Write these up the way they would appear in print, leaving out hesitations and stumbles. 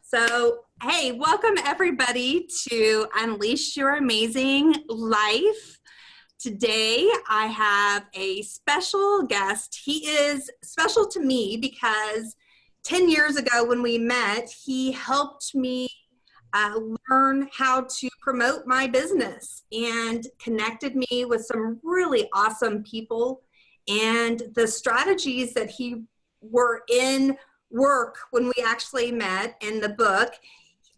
So, hey, welcome everybody to Unleash Your Amazing Life. Today, I have a special guest. He is special to me because 10 years ago when we met, he helped me learn how to promote my business and connected me with some really awesome people. And the strategies that he were in work when we actually met in the book,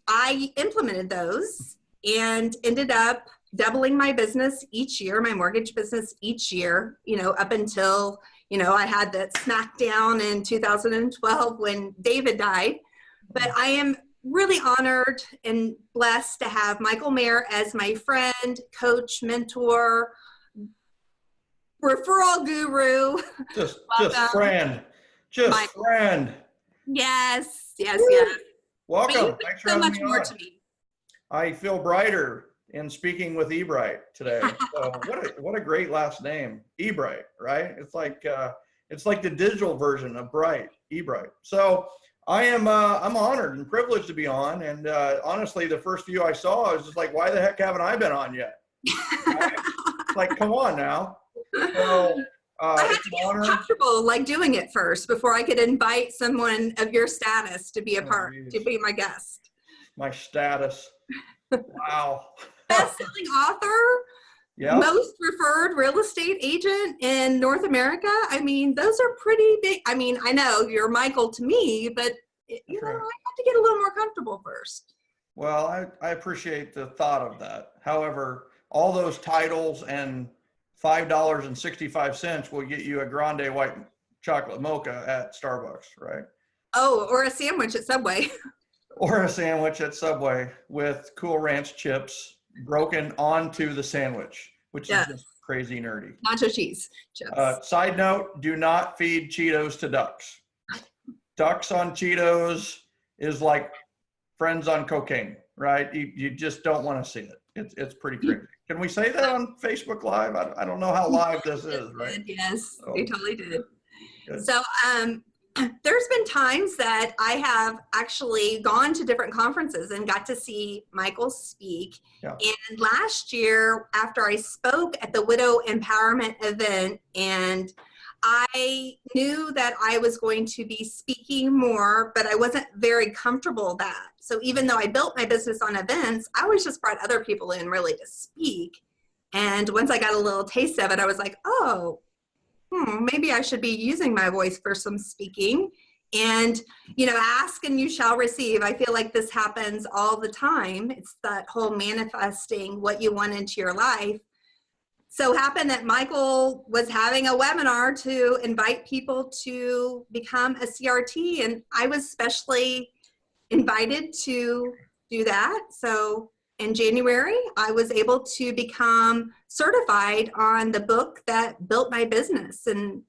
I implemented those and ended up doubling my business each year, my mortgage business each year, up until, I had that smackdown in 2012 when David died. But I am really honored and blessed to have Michael Maher as my friend, coach, mentor, referral guru. Just friend. Friend. Yes. Welcome. Thanks for having me on. To me. I feel brighter in speaking with Ebright today. So what a great last name, Ebright, right? It's like the digital version of Bright, Ebright. So I'm honored and privileged to be on. And honestly, the first few I saw, I was just like, why the heck haven't I been on yet? Right? Like, come on now. So, I had to get comfortable doing it first before I could invite someone of your status to be to be my guest. My status. Wow. Best-selling author. Yeah. Most referred real estate agent in North America. I mean, those are pretty big. I mean, I know you're Michael to me, but I have to get a little more comfortable first. Well, I appreciate the thought of that. However, all those titles and $5.65 will get you a grande white chocolate mocha at Starbucks, right? Oh, or a sandwich at Subway. Or a sandwich at Subway with Cool Ranch chips broken onto the sandwich, which is just crazy nerdy. Nacho cheese chips. Side note, do not feed Cheetos to ducks. Ducks on Cheetos is like friends on cocaine, right? You just don't want to see it. It's pretty crazy. Can we say that on Facebook Live? I don't know how live this is, right? Yes, we totally did. Good. So there's been times that I have actually gone to different conferences and got to see Michael speak. Yeah. And last year, after I spoke at the Widow Empowerment event, and I knew that I was going to be speaking more, but I wasn't very comfortable with that. So even though I built my business on events, I always just brought other people in really to speak. And once I got a little taste of it, I was like, maybe I should be using my voice for some speaking. And, ask and you shall receive. I feel like this happens all the time. It's that whole manifesting what you want into your life. So happened that Michael was having a webinar to invite people to become a CRT, and I was specially invited to do that. So in January, I was able to become certified on the book that built my business, and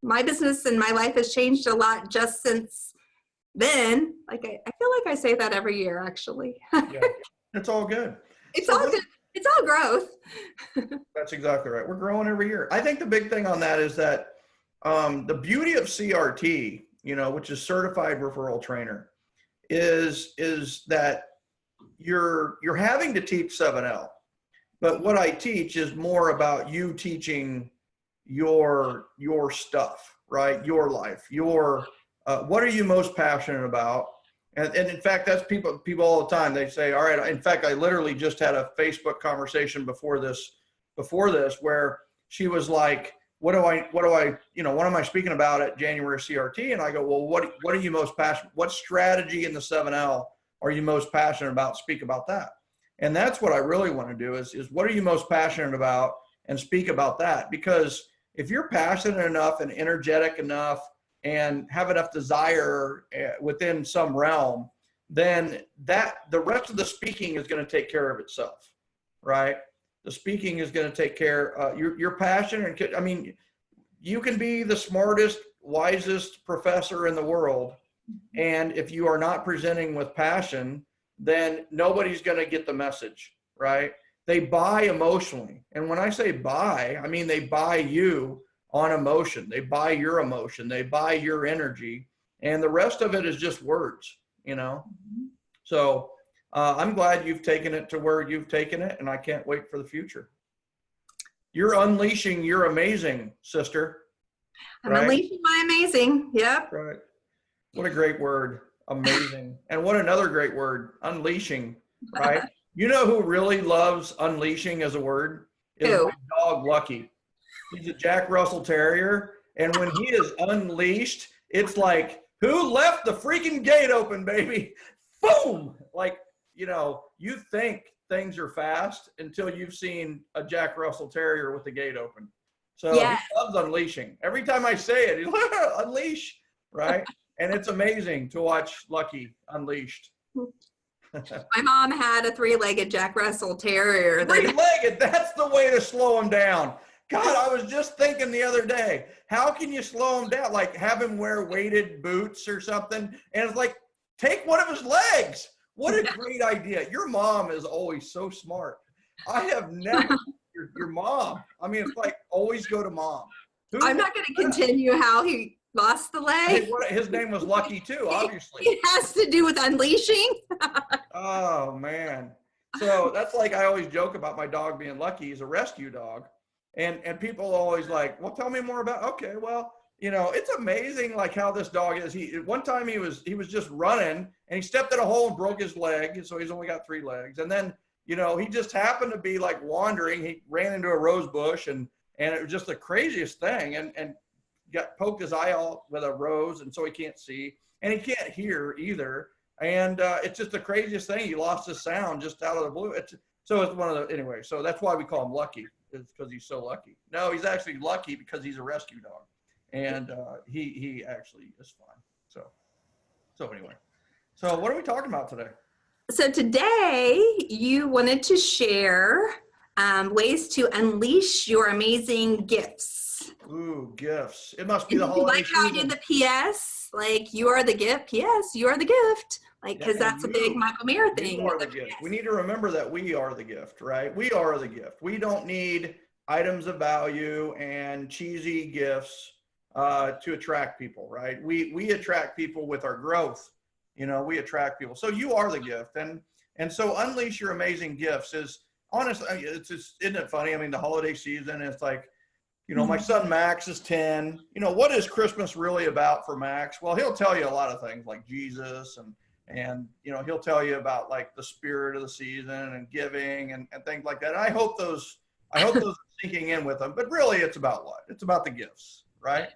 my business and my life has changed a lot just since then. I feel like I say that every year, actually. Yeah, it's all good. It's all good. It's all growth. That's exactly right. We're growing every year. I think the big thing on that is that the beauty of CRT, which is Certified Referral Trainer, is that you're having to teach 7L. But what I teach is more about you teaching your stuff, right? Your life, what are you most passionate about? And in fact, that's people all the time. They say, all right, in fact, I literally just had a Facebook conversation before this, where she was like, what am I speaking about at January CRT? And I go, well, what are you most passionate? What strategy in the 7L are you most passionate about? Speak about that. And that's what I really want to do is what are you most passionate about, and speak about that. Because if you're passionate enough and energetic enough and have enough desire within some realm, then the rest of the speaking is going to take care of itself, right? The speaking is going to take care. Your passion, and you can be the smartest, wisest professor in the world, and if you are not presenting with passion, then nobody's going to get the message, right? They buy emotionally, and when I say buy, I mean they buy you on emotion. They buy your emotion. They buy your energy, and the rest of it is just words. you know? So I'm glad you've taken it to where you've taken it, and I can't wait for the future. You're unleashing your amazing, sister. I'm unleashing my amazing. Yep. Right. What a great word. Amazing. And what another great word, unleashing, right? You know who really loves unleashing as a word? Is my dog, Lucky. He's a Jack Russell Terrier. And when he is unleashed, it's like, who left the freaking gate open, baby? Boom! Like, you know, you think things are fast until you've seen a Jack Russell Terrier with the gate open. So he loves unleashing. Every time I say it, he's like, unleash, right? And it's amazing to watch Lucky unleashed. My mom had a 3-legged Jack Russell Terrier. 3-legged, that's the way to slow him down. God, I was just thinking the other day, how can you slow him down? Like have him wear weighted boots or something. And it's like, take one of his legs. What a great idea. Your mom is always so smart. I have never, your mom. I mean, it's like, always go to mom. I'm not going to continue how he lost the leg. Hey, his name was Lucky too, obviously. It has to do with unleashing. Oh, man. So that's like, I always joke about my dog being Lucky. He's a rescue dog. And people always like, well, tell me more about, okay, well, you know, it's amazing like how this dog is. One time he was just running and he stepped in a hole and broke his leg. So he's only got 3 legs. And then, you know, he just happened to be like wandering. He ran into a rose bush and it was just the craziest thing and got poked his eye out with a rose. And so he can't see and he can't hear either. And it's just the craziest thing. He lost his sound just out of the blue. So it's one of the, anyway, so that's why we call him Lucky. It's because he's so lucky. No, he's actually lucky because he's a rescue dog. And he actually is fine. So anyway, so what are we talking about today? So today you wanted to share ways to unleash your amazing gifts. Ooh, gifts. It must be the holiday like how I season. did the PS, like you are the gift. Yes, you are the gift. Like, because that's a big Michael Maher thing. You are the gift. We need to remember that we are the gift, right? We are the gift. We don't need items of value and cheesy gifts to attract people, right? We attract people with our growth. You know, we attract people. So you are the gift. And so unleash your amazing gifts is honestly, it's just, isn't it funny? I mean, the holiday season, it's like, you know, my son Max is 10. You know, what is Christmas really about for Max? Well, he'll tell you a lot of things like Jesus and you know, he'll tell you about like the spirit of the season and giving and things like that. And I hope those are sinking in with them, but really it's about what? It's about the gifts, right?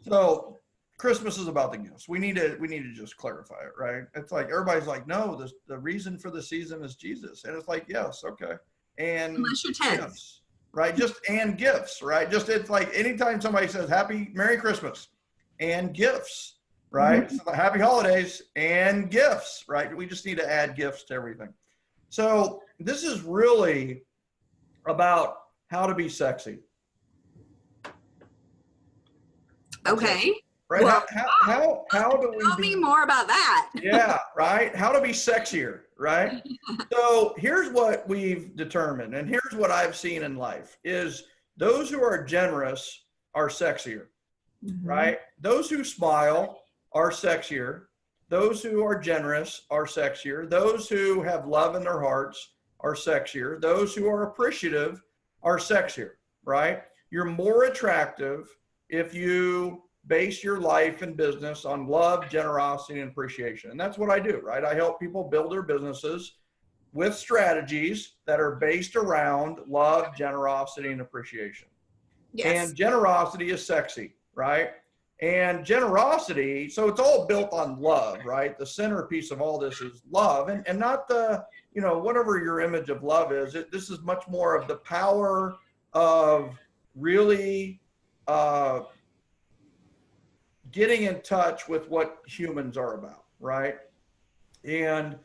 So Christmas is about the gifts. We need to just clarify it, right? It's like, everybody's like, no, the reason for the season is Jesus. And it's like, yes, okay. And unless you're 10. Gifts, right? Just, and gifts, right? Just, it's like anytime somebody says Merry Christmas and gifts, right? So happy holidays and gifts, right? We just need to add gifts to everything. So this is really about how to be sexy. Okay. Right? Well, how do we tell me more about that? Yeah, right? How to be sexier, right? So here's what we've determined, and here's what I've seen in life, is those who are generous are sexier, right? Those who smile are sexier. Those who are generous are sexier. Those who have love in their hearts are sexier. Those who are appreciative are sexier, right? You're more attractive if you base your life and business on love, generosity, and appreciation. And that's what I do, right? I help people build their businesses with strategies that are based around love, generosity, and appreciation. Yes. And generosity is sexy, right? And generosity, so it's all built on love, right? The centerpiece of all this is love, and not the, you know, whatever your image of love is. This is much more of the power of really getting in touch with what humans are about, right? And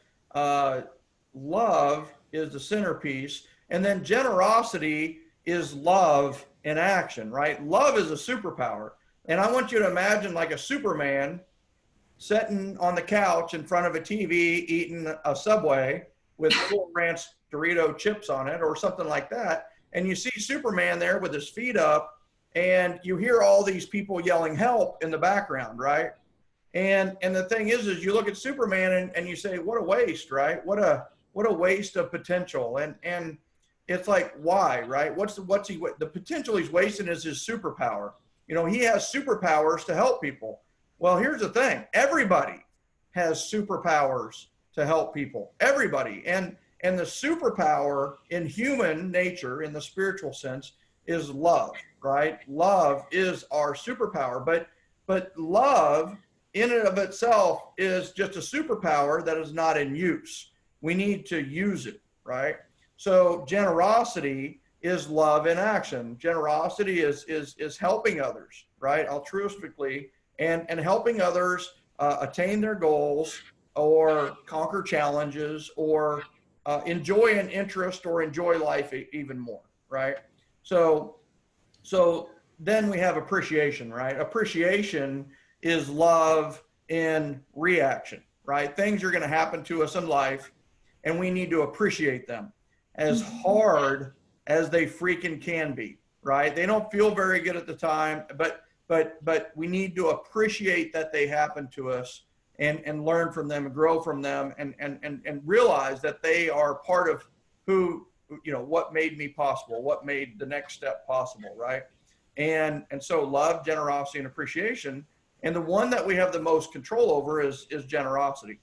love is the centerpiece, and then generosity is love in action, right? Love is a superpower. And I want you to imagine like a Superman sitting on the couch in front of a TV eating a Subway with Cool Ranch Dorito chips on it or something like that. And you see Superman there with his feet up and you hear all these people yelling help in the background, right? And the thing is you look at Superman and you say, what a waste, right? What a waste of potential. And it's like, why, right? The potential he's wasting is his superpower. You know, he has superpowers to help people. Well, here's the thing. Everybody has superpowers to help people. Everybody. And the superpower in human nature, in the spiritual sense, is love, right? Love is our superpower. But love in and of itself is just a superpower that is not in use. We need to use it, right? So generosity is love in action. Generosity is helping others, right? Altruistically and helping others attain their goals or conquer challenges or enjoy an interest or enjoy life even more, right? So then we have appreciation, right? Appreciation is love in reaction, right? Things are going to happen to us in life and we need to appreciate them as hard as they freaking can be, right? They don't feel very good at the time, but we need to appreciate that they happen to us and learn from them and grow from them and realize that they are part of who, you know, what made me possible, what made the next step possible, right? And so love, generosity, and appreciation. And the one that we have the most control over is generosity,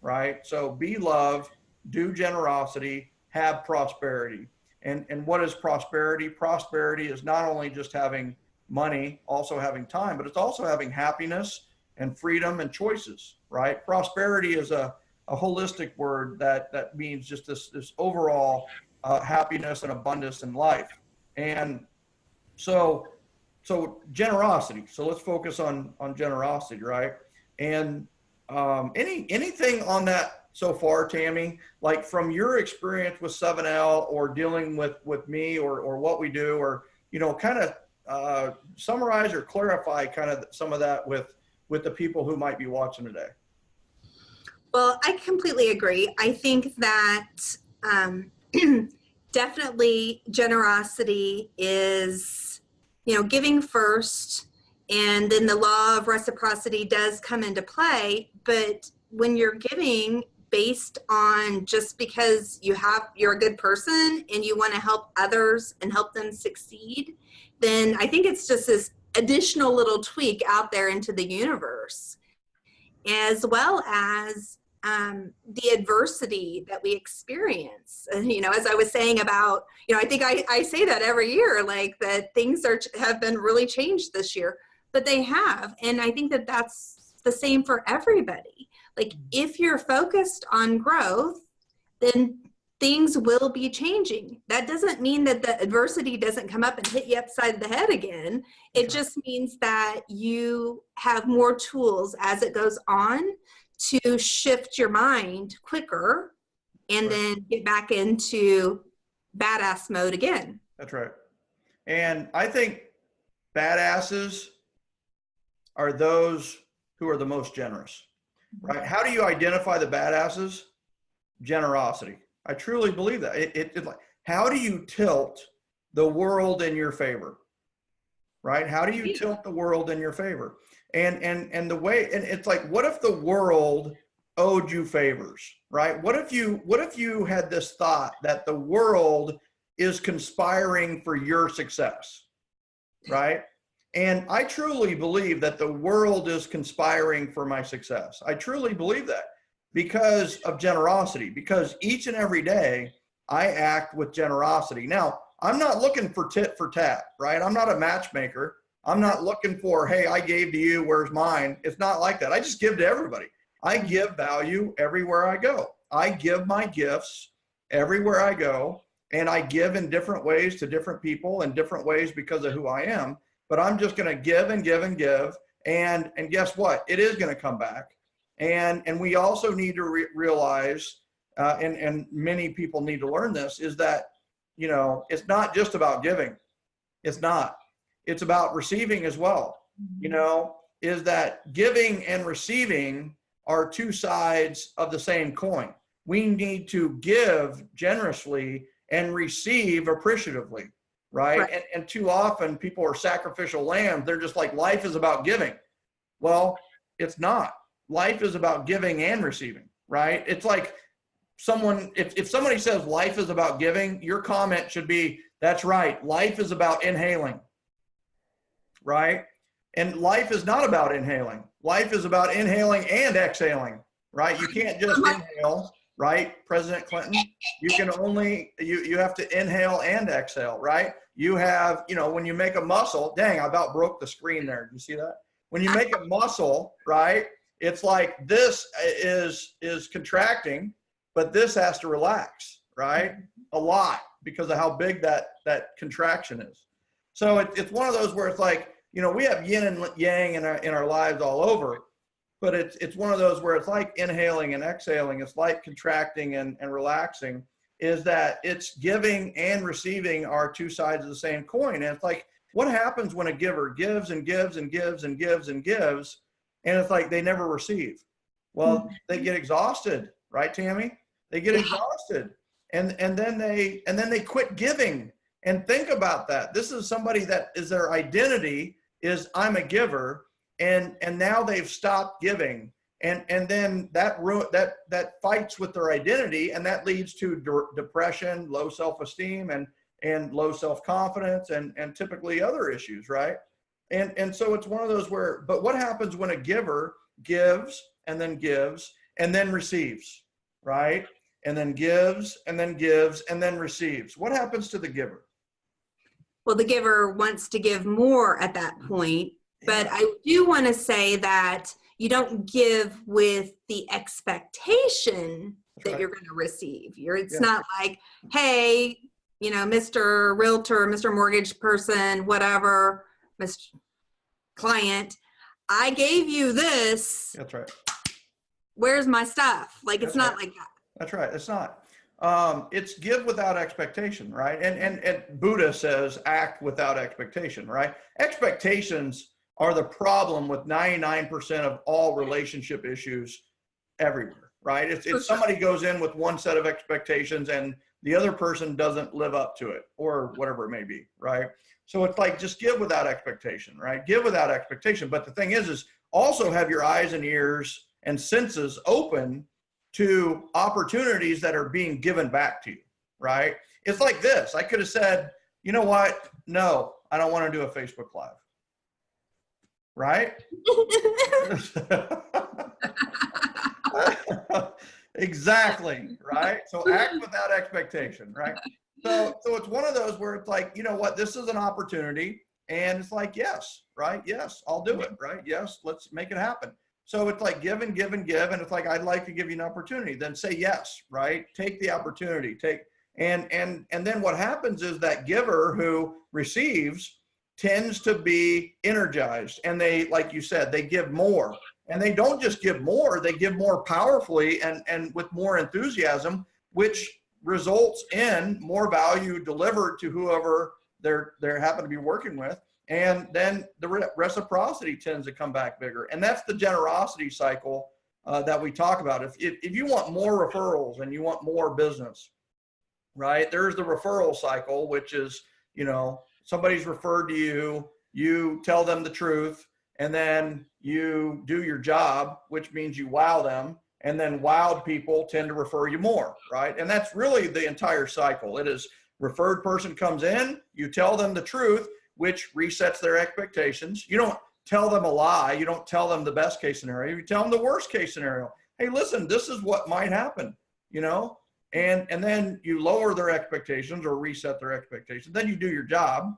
right? So be love, do generosity, have prosperity. And what is prosperity? Prosperity is not only just having money, also having time, but it's also having happiness and freedom and choices, right? Prosperity is a holistic word that means just this overall happiness and abundance in life. And so generosity. So let's focus on generosity, right? And anything on that so far, Tammy, like from your experience with 7L or dealing with me or what we do, or, you know, kind of summarize or clarify kind of some of that with the people who might be watching today. Well, I completely agree. I think that definitely generosity is, you know, giving first, and then the law of reciprocity does come into play. But when you're giving based on just because you're a good person and you want to help others and help them succeed, then I think it's just this additional little tweak out there into the universe, as well as the adversity that we experience. You know, as I was saying about, you know, I think I say that every year, like that things have been really changed this year, but they have. And I think that that's the same for everybody. Like if you're focused on growth, then things will be changing. That doesn't mean that the adversity doesn't come up and hit you upside the head again. It just means that you have more tools as it goes on to shift your mind quicker and then get back into badass mode again. That's right. And I think badasses are those who are the most generous, right? How do you identify the badasses? Generosity. I truly believe that. It's like, how do you tilt the world in your favor, right? How do you tilt the world in your favor? And the way, and it's like, what if the world owed you favors, right? What if you had this thought that the world is conspiring for your success, right? And I truly believe that the world is conspiring for my success. I truly believe that because of generosity, because each and every day I act with generosity. Now, I'm not looking for tit for tat, right? I'm not a matchmaker. I'm not looking for, hey, I gave to you, where's mine? It's not like that. I just give to everybody. I give value everywhere I go. I give my gifts everywhere I go, and I give in different ways to different people in different ways because of who I am. But I'm just going to give and give and give. And guess what? It is going to come back. And we also need to realize, and many people need to learn this, is that, you know, it's not just about giving. It's not. It's about receiving as well. You know, is that giving and receiving are two sides of the same coin. We need to give generously and receive appreciatively, right? And too often people are sacrificial lambs. They're just like, life is about giving. Well, It's not. Life is about giving and receiving, right? It's like someone, if somebody says life is about giving, your comment should be, that's right. Life is about inhaling, right? And life is not about inhaling. Life is about inhaling and exhaling, right? You can't just inhale, right? President Clinton, you can only, you have to inhale and exhale, right? You have, you know, when you make a muscle, dang, I about broke the screen there. Did you see that? When you make a muscle, right? It's like this is contracting, but this has to relax, right? A lot because of how big that contraction is. So it's one of those where it's like, you know, we have yin and yang in our lives all over, but it's one of those where it's like inhaling and exhaling. It's like contracting and relaxing, is that it's giving and receiving are two sides of the same coin. And it's like, what happens when a giver gives and gives and gives and gives and gives, and it's like they never receive? Well, they get exhausted, right, Tammy? They get exhausted, and then they quit giving. And think about that. This is somebody that is their identity is I'm a giver, and now they've stopped giving, and then that fights with their identity, and that leads to depression, low self-esteem, and low self-confidence, and typically other issues, right? And so it's one of those where, but what happens when a giver gives and then receives, right? And then gives and then receives. What happens to the giver? Well, the giver wants to give more at that point, but I do want to say that you don't give with the expectation that you're going to receive. It's not like, hey, you know, Mr. Realtor, Mr. Mortgage person, whatever, Mr. Client, I gave you this. That's right. Where's my stuff? Like, it's not like that. That's right. It's not. It's give without expectation, right? And Buddha says act without expectation, right? Expectations are the problem with 99% of all relationship issues everywhere, right? It's somebody goes in with one set of expectations and the other person doesn't live up to it, or whatever it may be, right? So it's like, just give without expectation, right? Give without expectation. But the thing is also have your eyes and ears and senses open to opportunities that are being given back to you, right? It's like this. I could have said, you know what? No, I don't want to do a Facebook Live, right? Exactly, right? So act without expectation, right? So it's one of those where it's like, you know what? This is an opportunity, and it's like, yes, right? Yes, I'll do it, right? Yes, let's make it happen. So it's like give and give and give, and it's like, I'd like to give you an opportunity. Then say yes, right? Take the opportunity. And then what happens is that giver who receives tends to be energized, and they, like you said, they give more. And they don't just give more, they give more powerfully and with more enthusiasm, which results in more value delivered to whoever they're happen to be working with. And then the reciprocity tends to come back bigger. And that's the generosity cycle that we talk about. If you want more referrals and you want more business, right? There's the referral cycle, which is, you know, somebody's referred to you, you tell them the truth, and then you do your job, which means you wow them. And then wowed people tend to refer you more, right? And that's really the entire cycle. It is referred person comes in, you tell them the truth, which resets their expectations. You don't tell them a lie. You don't tell them the best case scenario. You tell them the worst case scenario. Hey, listen, this is what might happen, you know? And then you lower their expectations or reset their expectations. Then you do your job,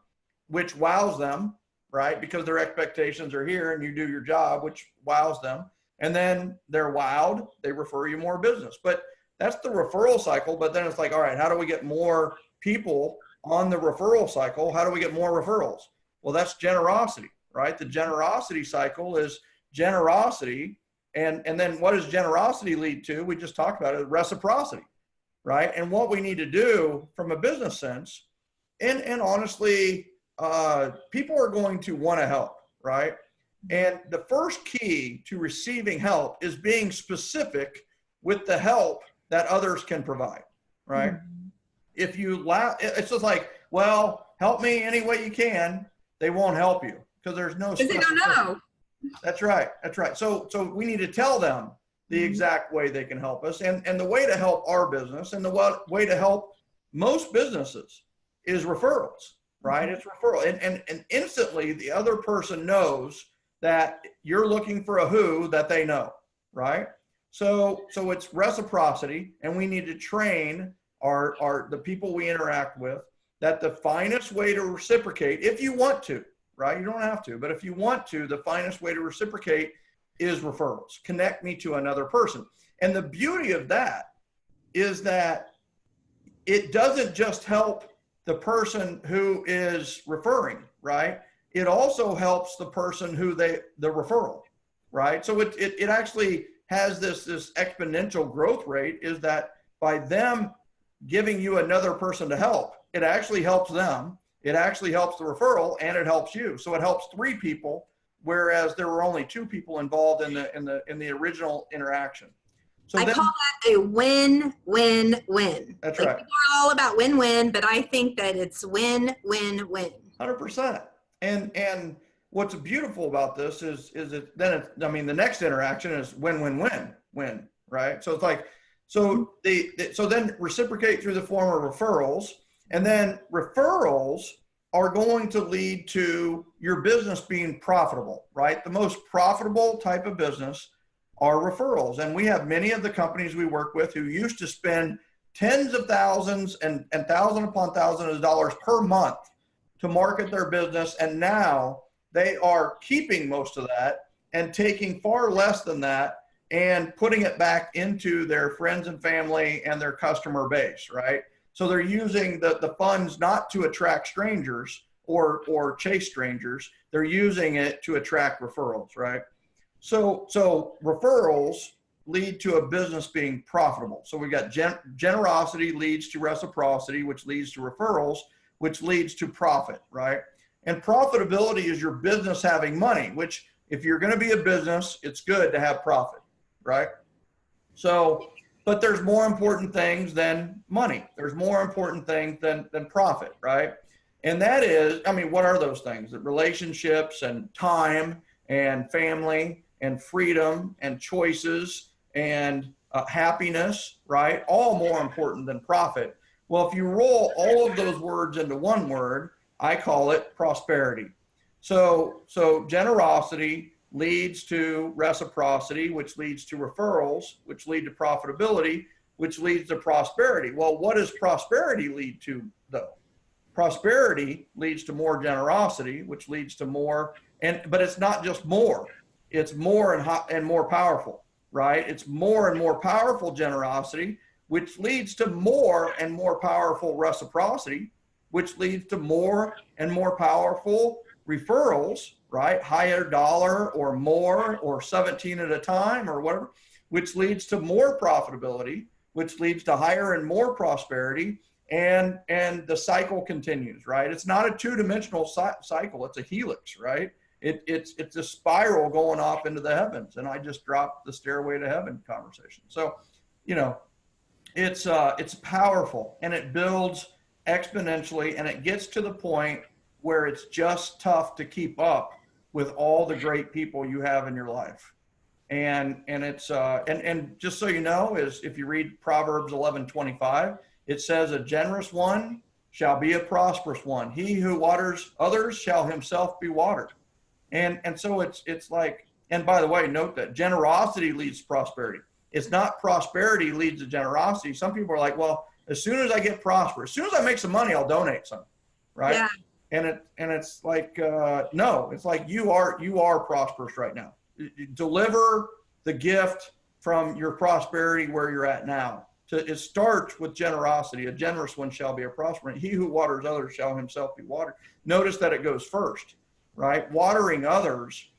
which wows them, right? Because their expectations are here, and you do your job, which wows them. And then they're wowed, they refer you more business. But that's the referral cycle. But then it's like, all right, how do we get more people on the referral cycle? How do we get more referrals? Well, that's generosity, right? The generosity cycle is generosity. And then what does generosity lead to? We just talked about it, reciprocity, right? And what we need to do from a business sense, and honestly, people are going to want to help, right? And the first key to receiving help is being specific with the help that others can provide, right? Mm-hmm. If you it's just like, well, help me any way you can, they won't help you because there's no. Because they don't know. That's right. That's right. So we need to tell them the exact way they can help us, and the way to help our business, and the way to help most businesses is referrals, right? It's referral, and instantly the other person knows that you're looking for a who that they know, right? So it's reciprocity, and we need to train the people we interact with that the finest way to reciprocate, if you want to, right? You don't have to, but if you want to, the finest way to reciprocate is referrals. Connect me to another person. And the beauty of that is that it doesn't just help the person who is referring, right? It also helps the person who the referral, right? So it actually has this exponential growth rate, is that by them giving you another person to help, it actually helps them. It actually helps the referral, and it helps you. So it helps 3 people, whereas there were only 2 people involved in the original interaction. So I call that a win-win-win. That's right. People are all about win-win, but I think that it's win-win-win. 100%. And what's beautiful about this is the next interaction is win-win-win-win, right? So it's like, so then reciprocate through the form of referrals, and then referrals are going to lead to your business being profitable, right? The most profitable type of business are referrals. And we have many of the companies we work with who used to spend tens of thousands and thousand upon thousands of dollars per month to market their business. And now they are keeping most of that and taking far less than that and putting it back into their friends and family and their customer base, right? So they're using the funds not to attract strangers or chase strangers. They're using it to attract referrals, right? So referrals lead to a business being profitable. So we got generosity leads to reciprocity, which leads to referrals, which leads to profit, right? And profitability is your business having money, which if you're going to be a business, it's good to have profit, right? So, but there's more important things than money. There's more important things than profit, right? And that is, what are those things? The relationships and time and family and freedom and choices and happiness, right? All more important than profit. Well, if you roll all of those words into one word, I call it prosperity. So generosity leads to reciprocity, which leads to referrals, which lead to profitability, which leads to prosperity. Well, what does prosperity lead to, though? Prosperity leads to more generosity, which leads to more, but it's not just more. It's more and more powerful, right? It's more and more powerful generosity, which leads to more and more powerful reciprocity, which leads to more and more powerful referrals, right? Higher dollar or more or 17 at a time or whatever, which leads to more profitability, which leads to higher and more prosperity. And the cycle continues, right? It's not a two-dimensional cycle. It's a helix, right? It's a spiral going off into the heavens. And I just dropped the Stairway to Heaven conversation. So, it's powerful, and it builds exponentially, and it gets to the point where it's just tough to keep up with all the great people you have in your life. And it's and just so you know, is if you read Proverbs 11:25, it says, a generous one shall be a prosperous one. He who waters others shall himself be watered. And so it's like, and by the way, note that generosity leads to prosperity. It's not prosperity leads to generosity. Some people are like, well, as soon as I get prosperous, as soon as I make some money, I'll donate some, right? Yeah. And it's like, no, it's like you are prosperous right now. Deliver the gift from your prosperity where you're at now. It starts with generosity. A generous one shall be a prosperous. He who waters others shall himself be watered. Notice that it goes first, right? Watering others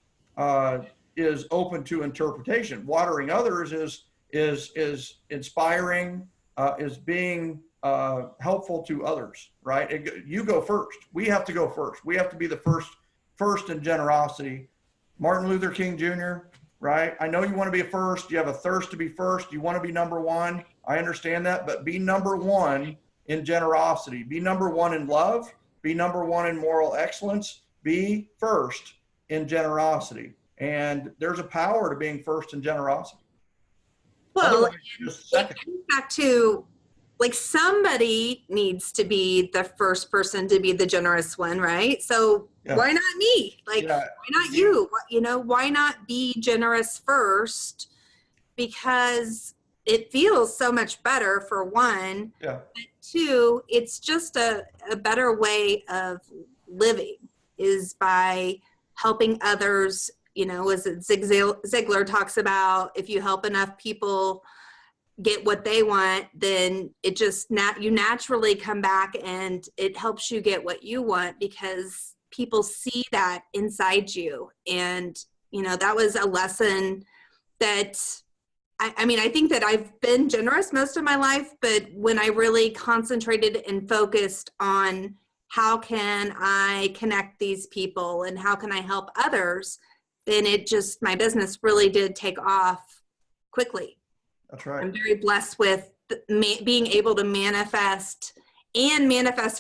is open to interpretation. Watering others is inspiring, is being helpful to others, right? You go first. We have to go first. We have to be the first in generosity. Martin Luther King Jr., right? I know you want to be a first. You have a thirst to be first. You want to be number one. I understand that, but be number one in generosity. Be number one in love. Be number one in moral excellence. Be first in generosity. And there's a power to being first in generosity. Well, it comes back to, like, somebody needs to be the first person to be the generous one, right? So why not me? Like, why not you? You know, why not be generous first? Because it feels so much better, for one. But two, it's just a better way of living, is by helping others. You know, as Zig Ziglar talks about, if you help enough people get what they want, then it just you naturally come back and it helps you get what you want, because people see that inside you. And, you know, that was a lesson that, I mean, I think that I've been generous most of my life, but when I really concentrated and focused on how can I connect these people and how can I help others, then it just, my business really did take off quickly. That's right. I'm very blessed with being able to manifest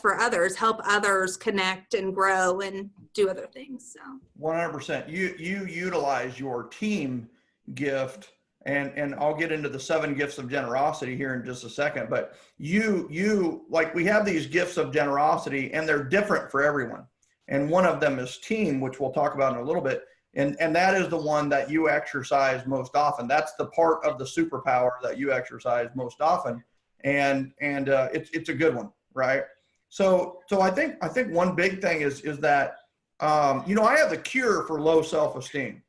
for others, help others connect and grow and do other things. So 100%. You utilize your team gift, and I'll get into the 7 gifts of generosity here in just a second, but you like, we have these gifts of generosity and they're different for everyone. And one of them is team, which we'll talk about in a little bit. And that is the one that you exercise most often. That's the part of the superpower that you exercise most often. And it's a good one, right? So I think one big thing is that, you know, I have the cure for low self-esteem,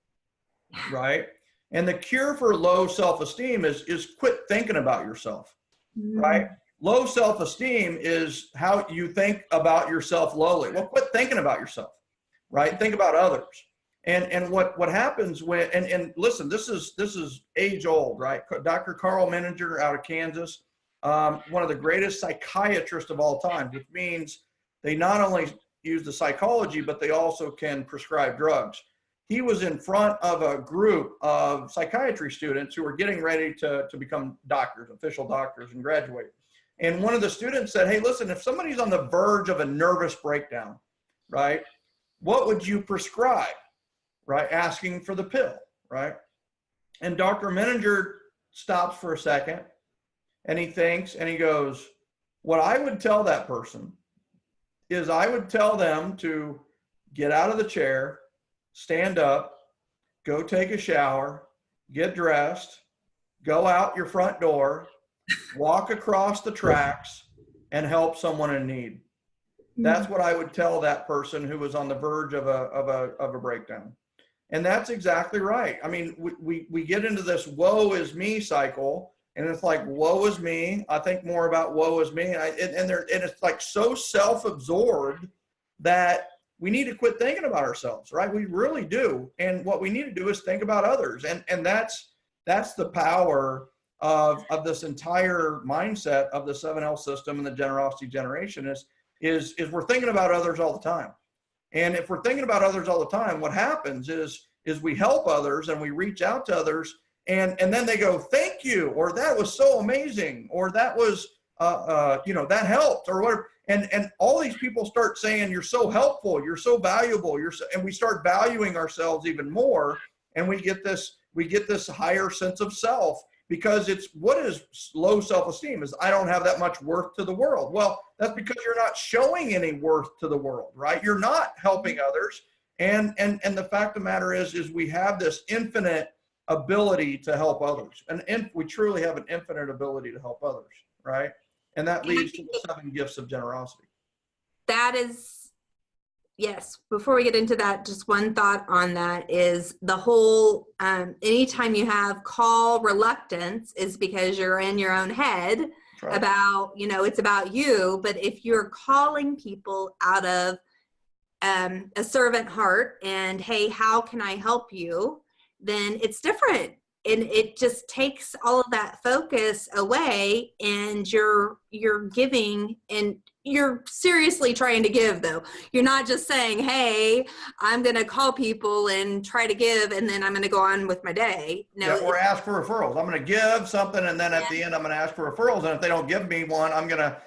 right? And the cure for low self-esteem is quit thinking about yourself, right? Low self-esteem is how you think about yourself lowly. Well, quit thinking about yourself, right? Think about others. And what happens when, and listen, this is age old, right? Dr. Carl Menninger out of Kansas, one of the greatest psychiatrists of all time, which means they not only use the psychology, but they also can prescribe drugs. He was in front of a group of psychiatry students who were getting ready to become doctors, official doctors, and graduate. And one of the students said, hey, listen, if somebody's on the verge of a nervous breakdown, right, what would you prescribe? Right? Asking for the pill, right? And Dr. Menninger stops for a second and he thinks and he goes, what I would tell that person is I would tell them to get out of the chair, stand up, go take a shower, get dressed, go out your front door, walk across the tracks, and help someone in need. That's what I would tell that person who was on the verge of a breakdown. And that's exactly right. I mean, we get into this woe is me cycle, and it's like, woe is me. I think more about woe is me. And it's like so self-absorbed that we need to quit thinking about ourselves, right? We really do. And what we need to do is think about others. And that's the power of this entire mindset of the 7L system and the generosity generation is we're thinking about others all the time. And if we're thinking about others all the time, what happens is we help others and we reach out to others, and then they go, thank you, or that was so amazing, or that was, you know, that helped, or whatever. And all these people start saying, you're so helpful, you're so valuable, and we start valuing ourselves even more, and we get this higher sense of self. Because it's, what is low self-esteem? Is I don't have that much worth to the world. Well, that's because you're not showing any worth to the world, right? You're not helping others. And the fact of the matter is we have this infinite ability to help others. And we truly have an infinite ability to help others, right? And that leads to the 7 gifts of generosity. That is, yes. Before we get into that, just one thought on that is the whole, anytime you have call reluctance is because you're in your own head about, you know, it's about you. But if you're calling people out of a servant heart and, hey, how can I help you? Then it's different. And it just takes all of that focus away, and you're giving, and you're seriously trying to give, though. You're not just saying, hey, I'm going to call people and try to give, and then I'm going to go on with my day. No, or ask for referrals. I'm going to give something, and then at the end, I'm going to ask for referrals. And if they don't give me one, I'm going to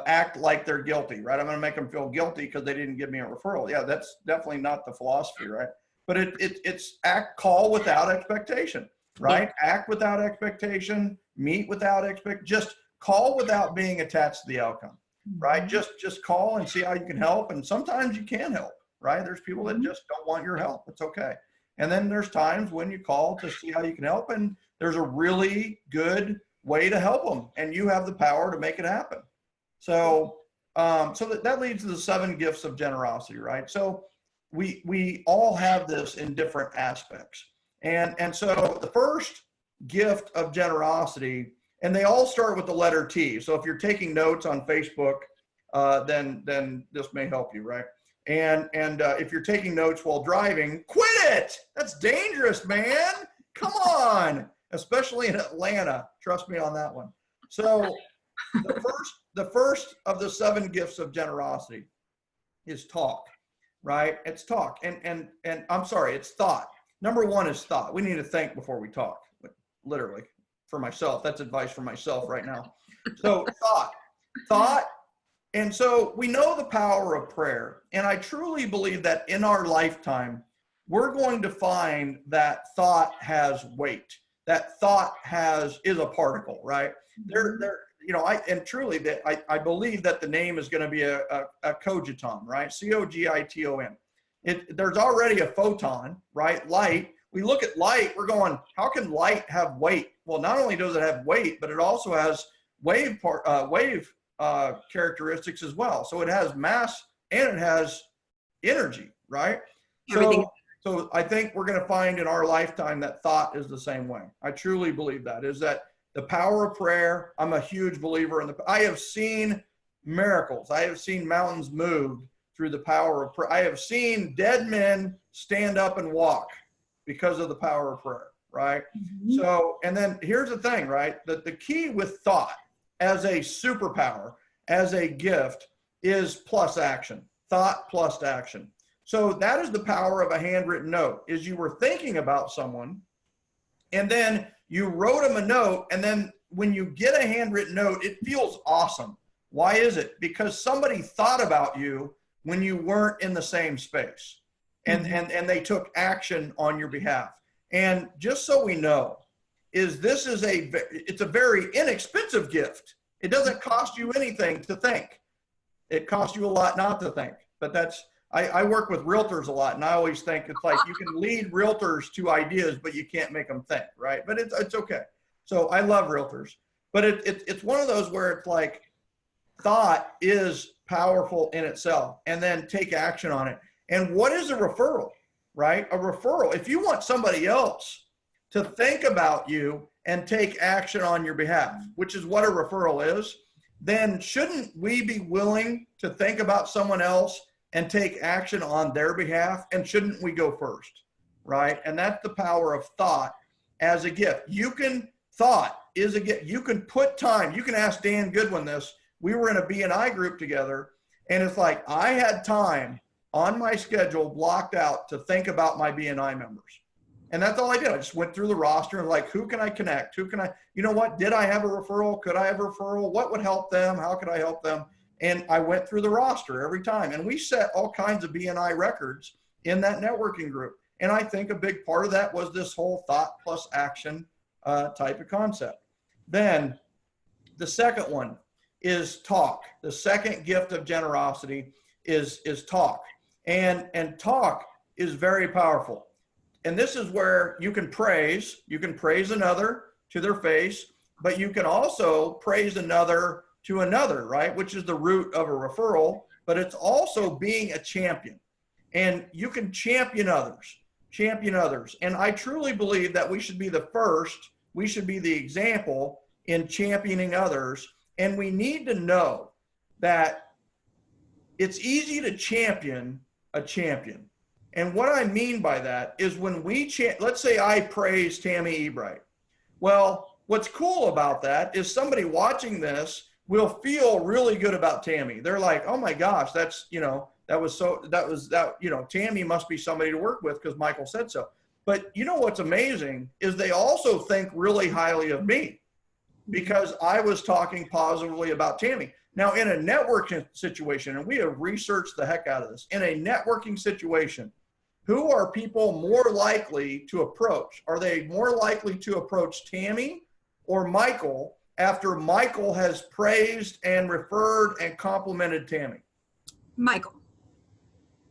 act like they're guilty, right? I'm going to make them feel guilty because they didn't give me a referral. Yeah, that's definitely not the philosophy, right? but it's call without expectation, right? Yeah. Act without expectation, meet without just call without being attached to the outcome, right? Just call and see how you can help. And sometimes you can help, right? There's people that just don't want your help. It's okay. And then there's times when you call to see how you can help, and there's a really good way to help them, and you have the power to make it happen. So, that leads to the 7 gifts of generosity, right? So we all have this in different aspects. And so the first gift of generosity, and they all start with the letter T. So if you're taking notes on Facebook, then this may help you, right? And if you're taking notes while driving, quit it. That's dangerous, man. Come on, especially in Atlanta. Trust me on that one. So the first of the 7 gifts of generosity is talk, right? It's talk. And I'm sorry, it's thought. Number 1 is thought. We need to think before we talk, literally, for myself. That's advice for myself right now. So thought. And so we know the power of prayer. And I truly believe that in our lifetime, we're going to find that thought has weight. That thought is a particle, right? I believe that the name is going to be a cogiton, right? C-O-G-I-T-O-N. There's already a photon, right? Light. We look at light, we're going, how can light have weight? Well, not only does it have weight, but it also has wave characteristics as well. So it has mass and it has energy, right? So I think we're going to find in our lifetime that thought is the same way. I truly believe that is that the power of prayer. I'm a huge believer in I have seen miracles. I have seen mountains moved through the power of prayer. I have seen dead men stand up and walk because of the power of prayer, right? So, and then here's the thing, right? The key with thought as a superpower, as a gift, is plus action. Thought plus action. So that is the power of a handwritten note, is you were thinking about someone, and then you wrote them a note, and then when you get a handwritten note, it feels awesome. Why is it? Because somebody thought about you when you weren't in the same space, and they took action on your behalf. And just so we know, it's a very inexpensive gift. It doesn't cost you anything to think. It costs you a lot not to think. But I work with realtors a lot, and I always think it's like you can lead realtors to ideas, but you can't make them think, right? But it's okay. So I love realtors, but it's one of those where it's like thought is powerful in itself, and then take action on it. And what is a referral, right? A referral, if you want somebody else to think about you and take action on your behalf, which is what a referral is, then shouldn't we be willing to think about someone else and take action on their behalf? And shouldn't we go first, right? And that's the power of thought as a gift. Thought is a gift. You can put time. You can ask Dan Goodwin this. We were in a BNI group together, and it's like I had time on my schedule blocked out to think about my BNI members. And that's all I did. I just went through the roster and like, who can I connect? You know what? Did I have a referral? Could I have a referral? What would help them? How could I help them? And I went through the roster every time. And we set all kinds of BNI records in that networking group. And I think a big part of that was this whole thought plus action type of concept. Then the second one is talk. The second gift of generosity is talk. And talk is very powerful. And this is where you can praise another to their face, but you can also praise another to another, right? Which is the root of a referral, but it's also being a champion. And you can champion others. And I truly believe that we should be the first, we should be the example in championing others. And we need to know that it's easy to champion a champion. And what I mean by that is when let's say I praise Tammy Ebright. Well, what's cool about that is somebody watching this will feel really good about Tammy. They're like, oh my gosh, Tammy must be somebody to work with because Michael said so. But you know what's amazing is they also think really highly of me because I was talking positively about Tammy. Now, in a networking situation, and we have researched the heck out of this, in a networking situation, who are people more likely to approach? Are they more likely to approach Tammy or Michael after Michael has praised and referred and complimented Tammy? Michael.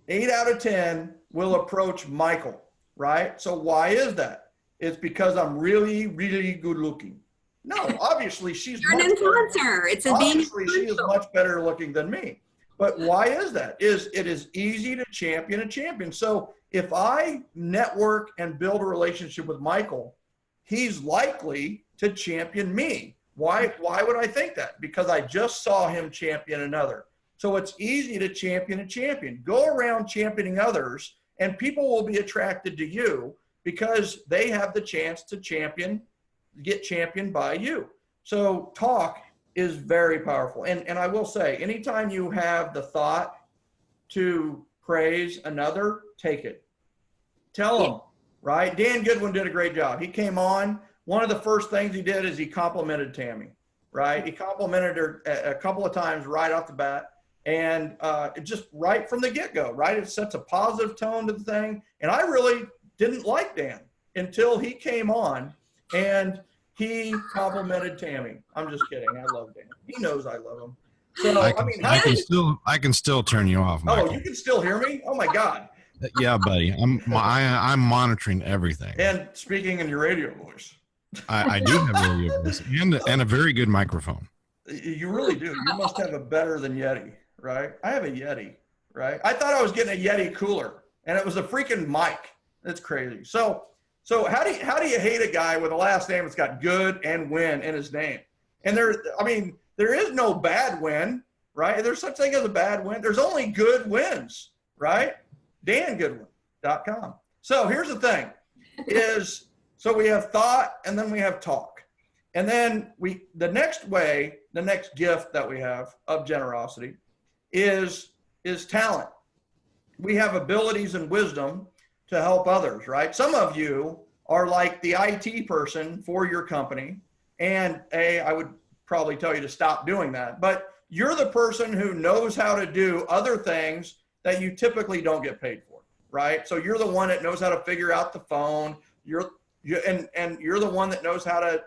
8 out of 10 will approach Michael, right? So why is that? It's because I'm really, really good looking. No, obviously she's You're an influencer. It's a obviously she is much better looking than me. But why is that? It is easy to champion a champion. So if I network and build a relationship with Michael, he's likely to champion me. Why would I think that? Because I just saw him champion another. So it's easy to champion a champion. Go around championing others, and people will be attracted to you because they have the chance to get championed by you. So talk is very powerful. And I will say, anytime you have the thought to praise another, take it. Tell them, right? Dan Goodwin did a great job. He came on. One of the first things he did is he complimented Tammy, right? He complimented her a couple of times right off the bat. And just right from the get-go, right? It sets a positive tone to the thing. And I really didn't like Dan until he came on and he complimented Tammy. I'm just kidding. I love Dan. He knows I love him. So I can still turn you off, Michael. Oh, you can still hear me? Oh my God. Yeah, buddy. I'm monitoring everything. And speaking in your radio voice. I do have a radio voice and a very good microphone. You really do. You must have a better than Yeti, right? I have a Yeti, right? I thought I was getting a Yeti cooler, and it was a freaking mic. That's crazy. So how do you hate a guy with a last name that's got good and win in his name? And there is no bad win, right? There's such thing as a bad win. There's only good wins, right? DanGoodwin.com. So here's the thing so we have thought and then we have talk. And then the next gift that we have of generosity is talent. We have abilities and wisdom to help others, right? Some of you are like the IT person for your company. And I would probably tell you to stop doing that, but you're the person who knows how to do other things that you typically don't get paid for, right? So you're the one that knows how to figure out the phone. You're the one that knows how to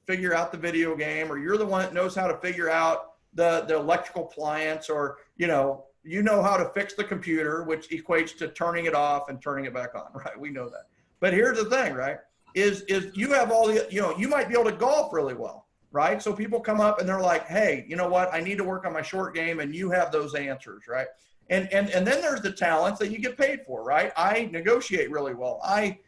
figure out the video game, or you're the one that knows how to figure out the electrical appliance, or you know how to fix the computer, which equates to turning it off and turning it back on, right? We know that. But here's the thing, right? Is you have all the, you might be able to golf really well, right? So people come up and they're like, hey, you know what? I need to work on my short game, and you have those answers, right? And then there's the talents that you get paid for, right? I negotiate really well. I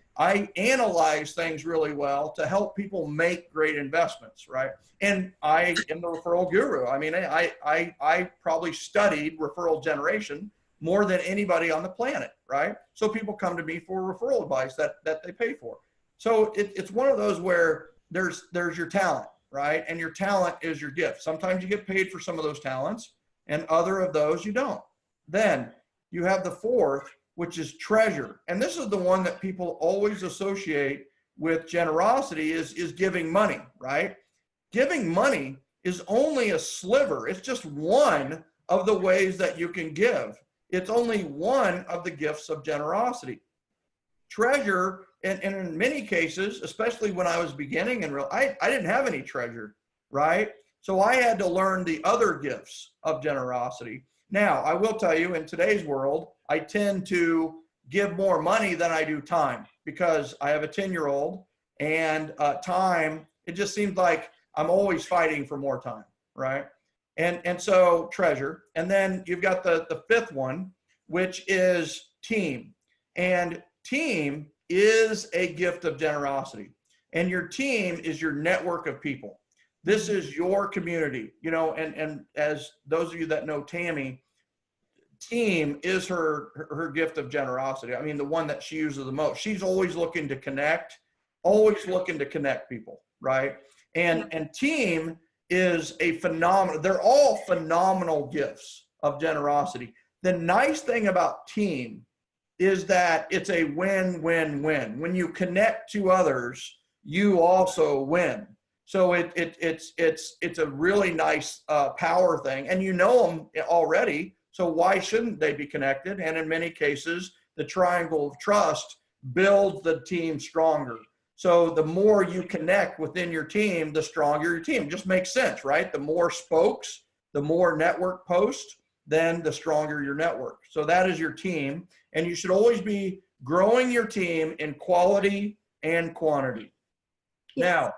analyze things really well to help people make great investments, right? And I am the referral guru. I mean, I probably studied referral generation more than anybody on the planet, right? So people come to me for referral advice that they pay for. So it's one of those where there's your talent, right? And your talent is your gift. Sometimes you get paid for some of those talents, and other of those you don't. Then you have the fourth, which is treasure. And this is the one that people always associate with generosity is giving money, right? Giving money is only a sliver. It's just one of the ways that you can give. It's only one of the gifts of generosity. Treasure, and in many cases, especially when I was beginning, I didn't have any treasure, right? So I had to learn the other gifts of generosity. Now, I will tell you, in today's world, I tend to give more money than I do time, because I have a 10-year-old, and time, it just seems like I'm always fighting for more time, right? And so treasure. And then you've got the fifth one, which is team. And team is a gift of generosity. And your team is your network of people. This is your community, and as those of you that know Tammy, team is her gift of generosity. I mean, the one that she uses the most. She's always looking to connect people, right? And team is a phenomenal, they're all phenomenal gifts of generosity. The nice thing about team is that it's a win-win-win. When you connect to others, you also win. So it's a really nice power thing, and you know them already. So why shouldn't they be connected? And in many cases, the triangle of trust builds the team stronger. So the more you connect within your team, the stronger your team. It just makes sense, right? The more spokes, the more network posts, then the stronger your network. So that is your team. And you should always be growing your team in quality and quantity. Now,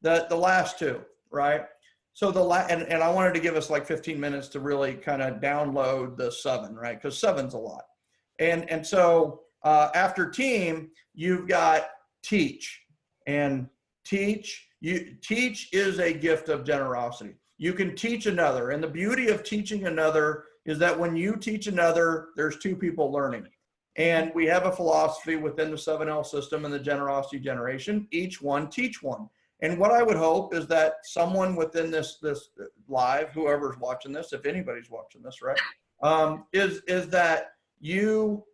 the last two, right? So and I wanted to give us like 15 minutes to really kind of download the 7, right? Because 7's a lot. And so after team, you've got teach. And teach is a gift of generosity. You can teach another. And the beauty of teaching another is that when you teach another, there's 2 people learning. And we have a philosophy within the 7L system and the generosity generation, each one teach one. And what I would hope is that someone within this live, whoever's watching this, if anybody's watching this, right, is that you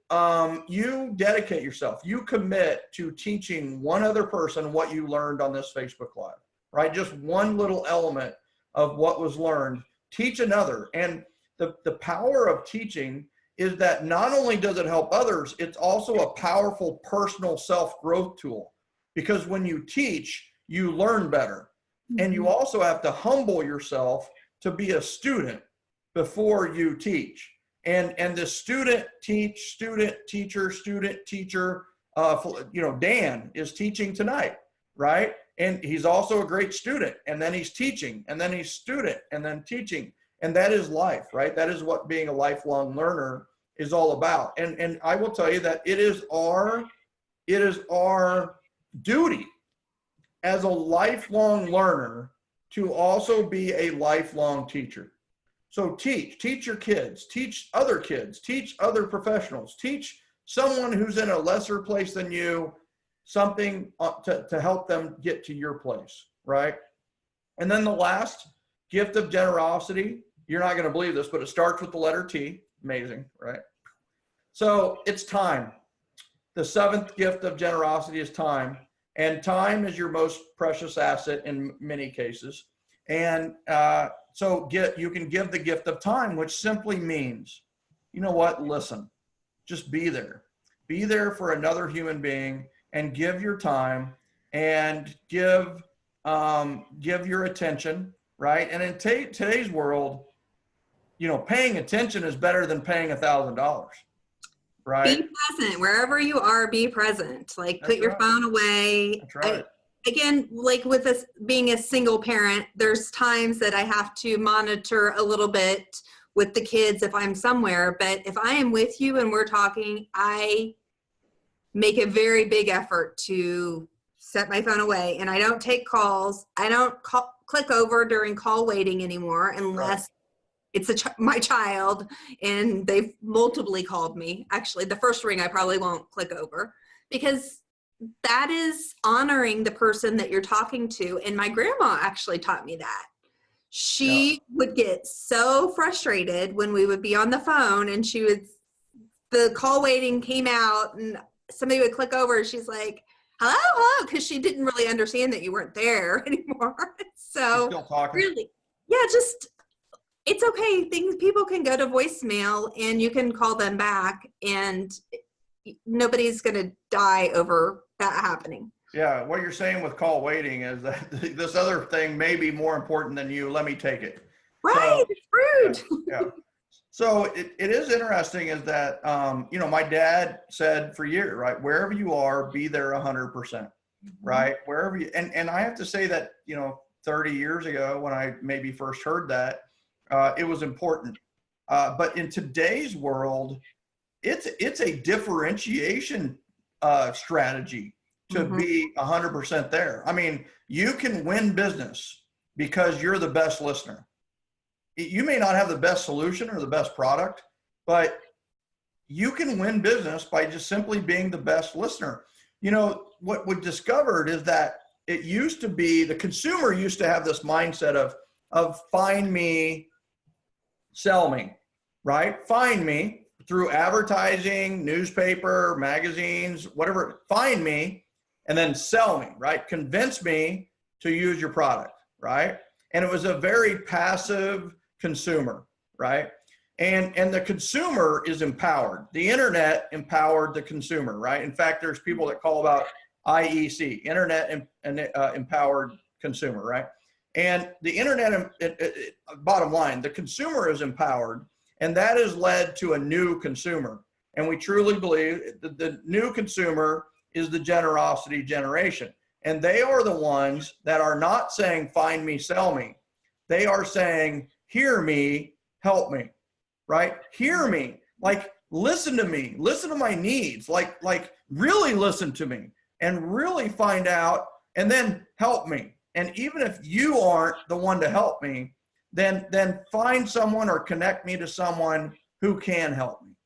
dedicate yourself, you commit to teaching one other person what you learned on this Facebook Live, right? Just one little element of what was learned, teach another. And the power of teaching is that not only does it help others, it's also a powerful personal self-growth tool. Because when you teach, you learn better. And you also have to humble yourself to be a student before you teach. And the student teacher, Dan is teaching tonight, right? And he's also a great student. And then he's teaching, and then he's student, and then teaching. And that is life, right? That is what being a lifelong learner is all about. And I will tell you that it is our duty as a lifelong learner to also be a lifelong teacher. So teach your kids, teach other professionals, teach someone who's in a lesser place than you something to help them get to your place, right? And then the last gift of generosity, you're not going to believe this, but it starts with the letter T. Amazing, right? So it's time. The 7th gift of generosity is time. And time is your most precious asset in many cases. And so you can give the gift of time, which simply means, you know what, listen, just be there. Be there for another human being and give your time and give your attention, right? And in today's world, paying attention is better than paying $1,000, right? Be present wherever you are. Be present. Like, put your phone away. That's right. Again, like with us being a single parent, there's times that I have to monitor a little bit with the kids if I'm somewhere. But if I am with you and we're talking, I make a very big effort to set my phone away, and I don't take calls. I don't click over during call waiting anymore unless it's my child and they've multiply called me. Actually, the first ring I probably won't click over, because that is honoring the person that you're talking to. And my grandma actually taught me that. She would get so frustrated when we would be on the phone and the call waiting came out and somebody would click over and she's like, hello, because she didn't really understand that you weren't there anymore. So still talking. Really, it's okay. People can go to voicemail and you can call them back, and nobody's going to die over that happening. Yeah, what you're saying with call waiting is that this other thing may be more important than you. Let me take it. Right, so, it's rude. Yeah. So it is interesting is that, my dad said for years, right, wherever you are, be there 100%, right? Wherever you, and I have to say that, 30 years ago when I maybe first heard that, it was important. But in today's world, it's a differentiation strategy to be 100% there. I mean, you can win business because you're the best listener. You may not have the best solution or the best product, but you can win business by just simply being the best listener. What we discovered is that it used to be, the consumer used to have this mindset of find me, sell me, right? Find me through advertising, newspaper, magazines, whatever, find me, and then sell me, right? Convince me to use your product, right? And it was a very passive consumer, right? And the consumer is empowered. The internet empowered the consumer, right? In fact, there's people that call about IEC, internet empowered consumer, right? And the internet, bottom line, the consumer is empowered, and that has led to a new consumer. And we truly believe that the new consumer is the generosity generation. And they are the ones that are not saying, find me, sell me. They are saying, hear me, help me, right? Hear me, like, listen to me, listen to my needs, like really listen to me and really find out, and then help me. And even if you aren't the one to help me, then find someone or connect me to someone who can help me.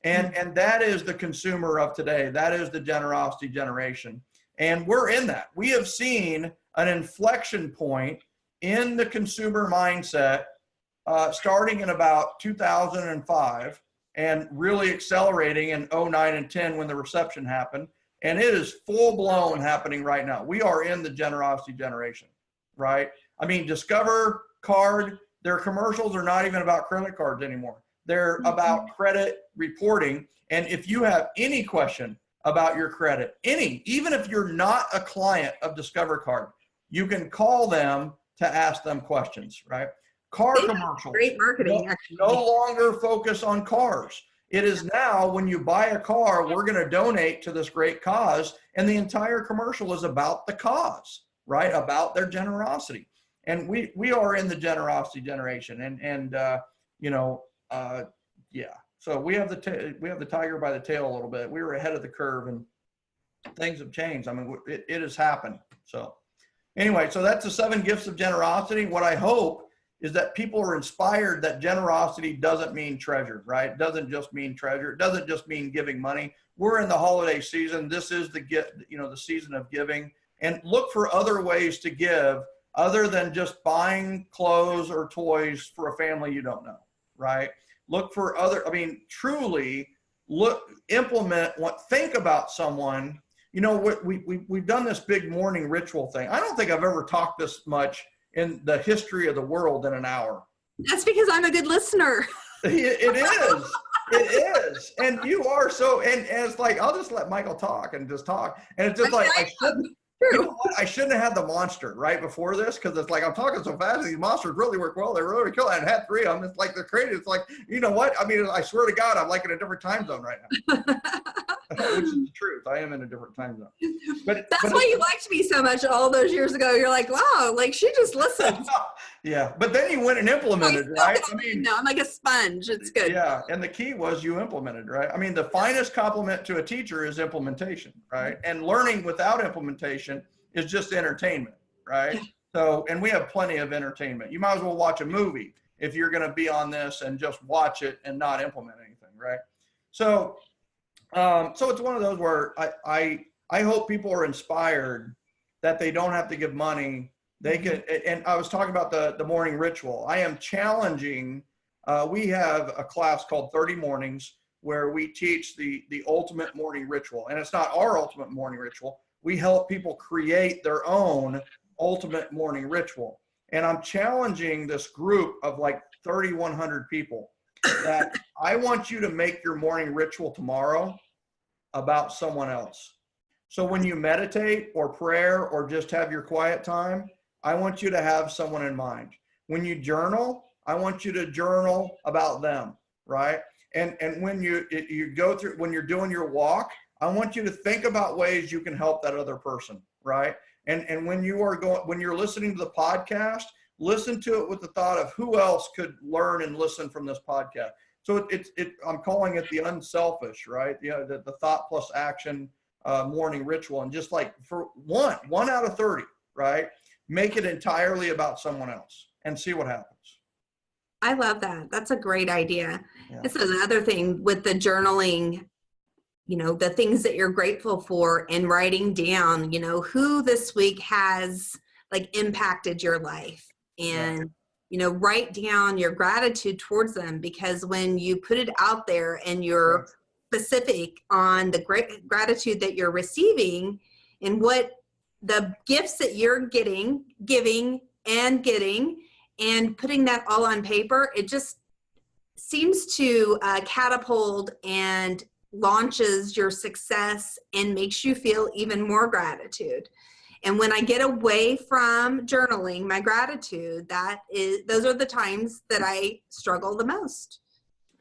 And that is the consumer of today. That is the generosity generation. And we're in that. We have seen an inflection point in the consumer mindset starting in about 2005 and really accelerating in 09 and 10 when the recession happened. And it is full blown happening right now. We are in the generosity generation, right? I mean, Discover Card, their commercials are not even about credit cards anymore. They're about credit reporting. And if you have any question about your credit, even if you're not a client of Discover Card, you can call them to ask them questions, right? Car commercials. Great marketing, actually. No longer focus on cars. It is now, when you buy a car, we're going to donate to this great cause. And the entire commercial is about the cause, right? About their generosity. And we are in the generosity generation. Yeah. So we have the tiger by the tail a little bit. We were ahead of the curve, and things have changed. I mean, it has happened. So anyway, so that's the 7 gifts of generosity. What I hope is that people are inspired that generosity doesn't mean treasure, right? It doesn't just mean treasure. It doesn't just mean giving money. We're in the holiday season. This is the season of giving, and look for other ways to give other than just buying clothes or toys for a family you don't know, right? Look for truly think about someone. You know, we've done this big morning ritual thing. I don't think I've ever talked this much in the history of the world in an hour. That's because I'm a good listener. It is. It is. And you are so, and it's like, I'll just let Michael talk and just talk. And it's just I shouldn't have had the monster right before this, because it's like I'm talking so fast. These monsters really work well. They really kill. I had 3 of them. It's like they're crazy. It's like, you know what? I mean, I swear to God, I'm like in a different time zone right now. Which is the truth. I am in a different time zone. But that's why you liked me so much all those years ago. You're like, wow, like she just listens. Yeah, but then you went and implemented, right? I mean, no, I'm like a sponge. It's good. Yeah, and the key was you implemented, right? I mean, the finest compliment to a teacher is implementation, right? And learning without implementation is just entertainment, right? So, and we have plenty of entertainment. You might as well watch a movie if you're going to be on this and just watch it and not implement anything, right? So, so it's one of those where I hope people are inspired that they don't have to give money. They can, and I was talking about the morning ritual. I am challenging, we have a class called 30 Mornings where we teach the ultimate morning ritual. And it's not our ultimate morning ritual. We help people create their own ultimate morning ritual. And I'm challenging this group of like 3,100 people that I want you to make your morning ritual tomorrow about someone else. So when you meditate or prayer or just have your quiet time, I want you to have someone in mind. When you journal, I want you to journal about them, right? And when you go through, when you're doing your walk, I want you to think about ways you can help that other person, right? And when you're listening to the podcast, listen to it with the thought of who else could learn and listen from this podcast. So I'm calling it the unselfish, right? The thought plus action morning ritual. And just like for one out of 30, right? Make it entirely about someone else and see what happens. I love that. That's a great idea. Yeah. This is another thing with the journaling, the things that you're grateful for, and writing down, who this week has like impacted your life, and, write down your gratitude towards them, because when you put it out there and you're specific on the great gratitude that you're receiving and what the gifts that you're giving and putting that all on paper, it just seems to catapult and launches your success and makes you feel even more gratitude. And when I get away from journaling my gratitude, those are the times that I struggle the most.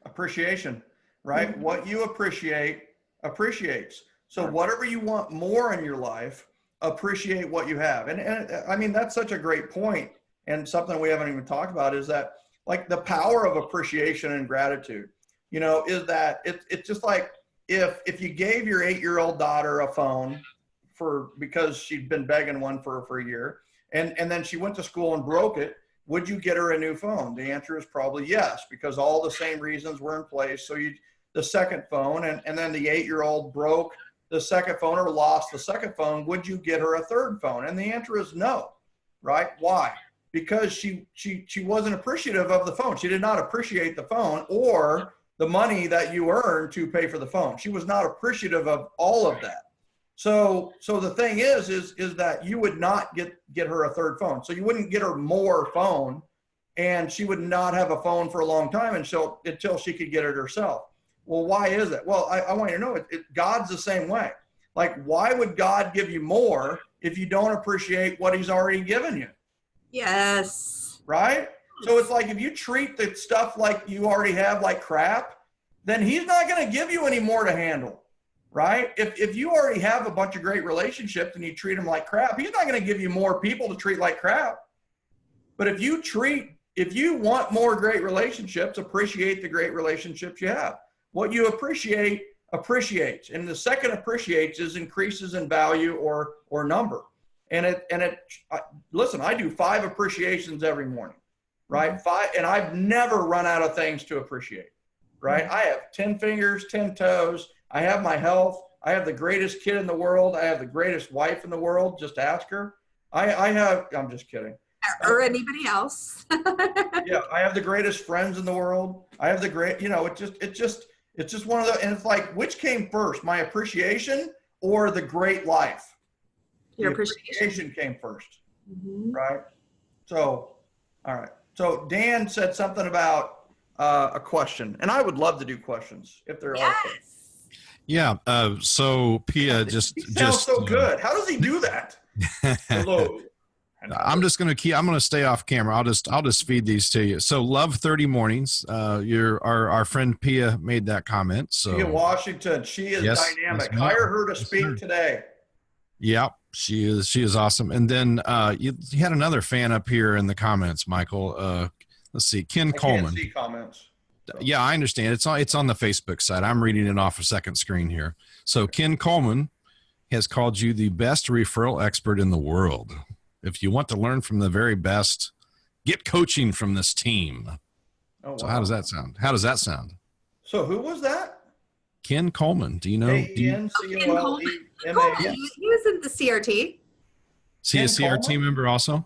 Appreciation, right? Mm-hmm. What you appreciate appreciates. So whatever you want more in your life, appreciate what you have. And I mean, that's such a great point. And something we haven't even talked about is that, like, the power of appreciation and gratitude, you know, is that it's just like if you gave your 8-year-old daughter a phone because she'd been begging one for a year, and then she went to school and broke it, would you get her a new phone? The answer is probably yes, because all the same reasons were in place. So the second phone, and then the 8-year-old broke the second phone or lost the second phone, would you get her a third phone? And the answer is no, right? Why? Because she wasn't appreciative of the phone. She did not appreciate the phone or the money that you earned to pay for the phone. She was not appreciative of all of that. So the thing is that you would not get her a third phone. So you wouldn't get her more phone, and she would not have a phone for a long time until she could get it herself. Well, why is that? Well, I want you to know God's the same way. Like, why would God give you more if you don't appreciate what he's already given you? Yes. Right? So it's like, if you treat the stuff like you already have like crap, then he's not going to give you any more to handle. Right? If you already have a bunch of great relationships and you treat them like crap, he's not going to give you more people to treat like crap. But if you want more great relationships, appreciate the great relationships you have. What you appreciate appreciates, and the second appreciates is increases in value or number. Listen, I do 5 appreciations every morning, right? 5, and I've never run out of things to appreciate, right? I have 10 fingers, 10 toes. I have my health. I have the greatest kid in the world. I have the greatest wife in the world. Just ask her. I'm just kidding. Or anybody else. Yeah, I have the greatest friends in the world. I have the great, it's just one of the, and it's like, which came first, my appreciation or the great life? Your appreciation came first, right? So, all right. So Dan said something about a question, and I would love to do questions if there are. Yeah. So Pia just sounds so good. How does he do that? Hello. I'm going to stay off camera. I'll just feed these to you. So Love 30 Mornings. Our friend Pia made that comment. So Pia Washington, she is dynamic. Hire her to speak today. Yeah, she is awesome. And then you had another fan up here in the comments, Michael. Let's see, Ken Coleman. I can't see comments. So. Yeah, I understand. It's on the Facebook side. I'm reading it off a second screen here. So Ken Coleman has called you the best referral expert in the world. If you want to learn from the very best, get coaching from this team. Oh, wow. So how does that sound? So who was that? Ken Coleman. Do you know? K-E-N-C-O-L-E-M-A-N. He was in the CRT. Is he a CRT member also?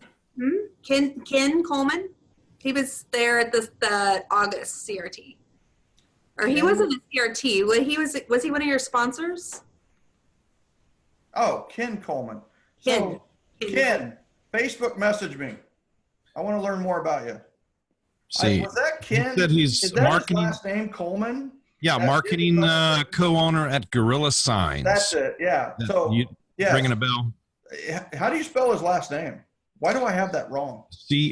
Ken Coleman. He was there at the August CRT. Or he wasn't a CRT. Was he one of your sponsors? Oh, Ken Coleman. So, Ken, Facebook message me. I want to learn more about you. See, was that Ken? Is that marketing, his last name, Coleman? Yeah, marketing co-owner at Gorilla Signs. That's it. Yeah. So, ringing a bell. How do you spell his last name? Why do I have that wrong?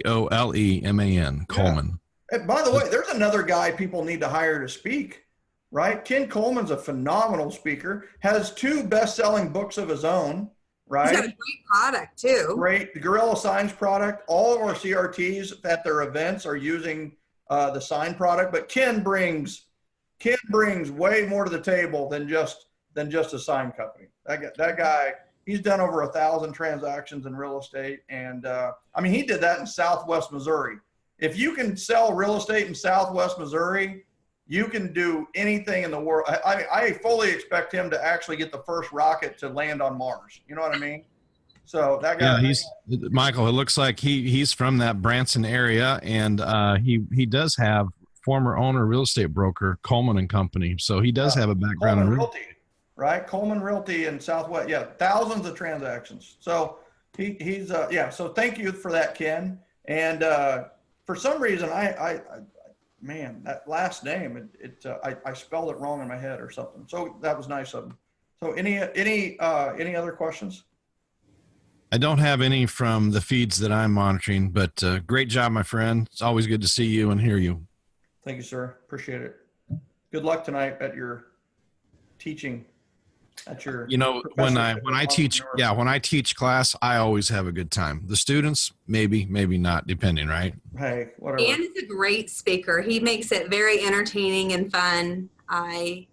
Coleman. Coleman. And by the way, there's another guy people need to hire to speak, right? Ken Coleman's a phenomenal speaker. Has 2 best-selling books of his own. Right. He's got a great product too. Great. The Gorilla Signs product. All of our CRTs at their events are using the Sign product, but Ken brings way more to the table than just a sign company. That guy, he's done over 1,000 transactions in real estate, and he did that in Southwest Missouri. If you can sell real estate in Southwest Missouri, you can do anything in the world. I fully expect him to actually get the first rocket to land on Mars. You know what I mean? So that guy. Yeah, Michael. It looks like he's from that Branson area, and he does have former owner, real estate broker, Coleman and Company. So he does have a background in Realty, right? Coleman Realty in Southwest. Yeah, thousands of transactions. So he's So thank you for that, Ken. And for some reason, man, that last name, I spelled it wrong in my head or something. So that was nice of him. So any other questions? I don't have any from the feeds that I'm monitoring, but great job, my friend. It's always good to see you and hear you. Thank you, sir. Appreciate it. Good luck tonight at your teaching. At your, when I teach class, I always have a good time. The students, maybe not, depending, right? Hey, whatever. Dan is a great speaker. He makes it very entertaining and fun. I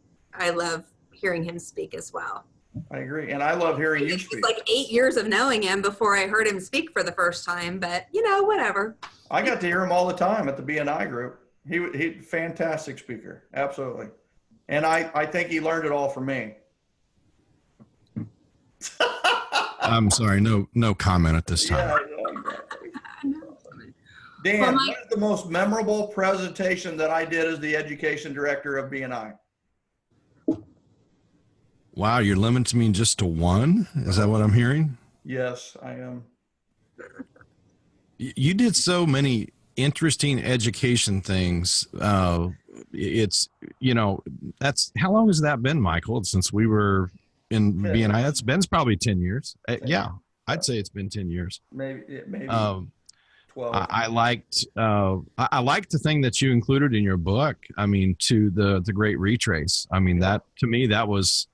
love hearing him speak as well. I agree. And I love hearing you speak. It was like 8 years of knowing him before I heard him speak for the first time, but whatever. I got to hear him all the time at the BNI group. He fantastic speaker. Absolutely. And I think he learned it all from me. I'm sorry. No comment at this time. Yeah, Dan, what is the most memorable presentation that I did as the education director of BNI? Wow, you're limiting me just to one? Is that what I'm hearing? Yes, I am. You did so many interesting education things. It's, that's, how long has that been, Michael, since we were in BNI? That's been probably 10 years. Yeah, I'd say it's been 10 years. Maybe 12. I liked the thing that you included in your book. I mean, to the Great Retrace. I mean, that to me, that was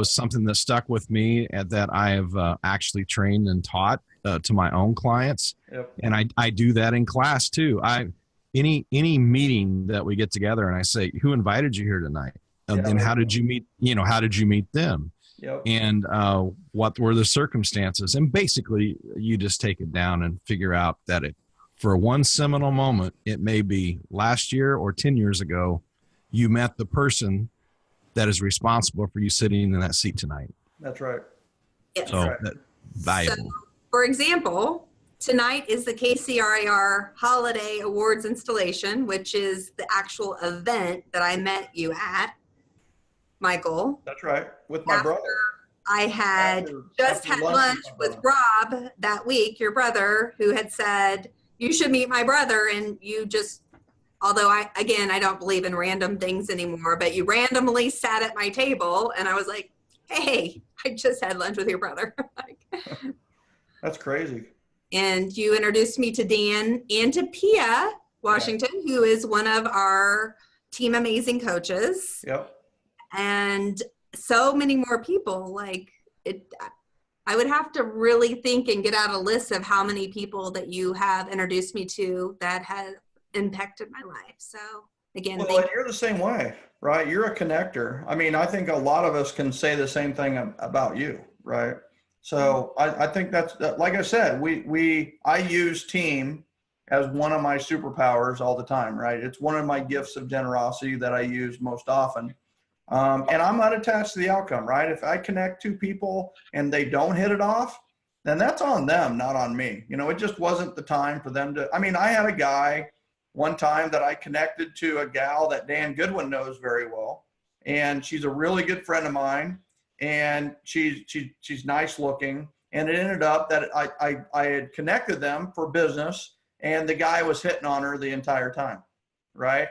something that stuck with me and that I have actually trained and taught to my own clients. Yep. And I do that in class too. Any meeting that we get together and I say, who invited you here tonight? And how did you meet, how did you meet them? Yep. And what were the circumstances? And basically you just take it down and figure out that for one seminal moment, it may be last year or 10 years ago, you met the person that is responsible for you sitting in that seat tonight. That's right. Yes. So that's valuable. So, for example, tonight is the KCRAR Holiday Awards installation, which is the actual event that I met you at, Michael. That's right. With my brother. I had just had lunch with Rob that week, your brother, who had said, you should meet my brother. And you just, although I don't believe in random things anymore, but you randomly sat at my table and I was like, hey, I just had lunch with your brother. That's crazy. And you introduced me to Dan and to Pia Washington, who is one of our Team Amazing coaches. Yep. And so many more people. Like I would have to really think and get out a list of how many people that you have introduced me to that have impacted my life. So again, well, you're the same way, right? You're a connector. I mean, I think a lot of us can say the same thing about you, right? So I think that's, like I said, I use team as one of my superpowers all the time, right? It's one of my gifts of generosity that I use most often. And I'm not attached to the outcome, right? If I connect two people and they don't hit it off, then that's on them, not on me. It just wasn't the time for them to, I had a guy one time that I connected to a gal that Dan Goodwin knows very well. And she's a really good friend of mine. And she's nice looking. And it ended up that I had connected them for business and the guy was hitting on her the entire time, right?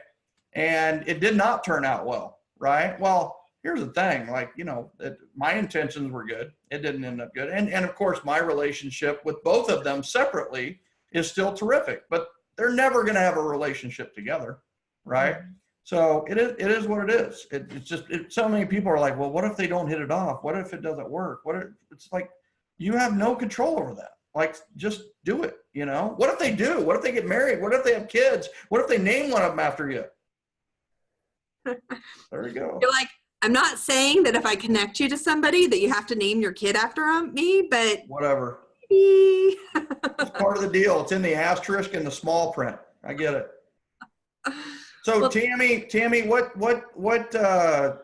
And it did not turn out well, right? Well, here's the thing, my intentions were good. It didn't end up good. And of course, my relationship with both of them separately is still terrific, but they're never going to have a relationship together, right? Mm-hmm. So it is what it is. It's just so many people are like, well, what if they don't hit it off? What if it doesn't work? It's like, you have no control over that. Like, just do it. What if they do? What if they get married? What if they have kids? What if they name one of them after you? There you go. You're like, I'm not saying that if I connect you to somebody that you have to name your kid after me, but whatever. It's part of the deal. It's in the asterisk and the small print. I get it. So well, Tammy, what? I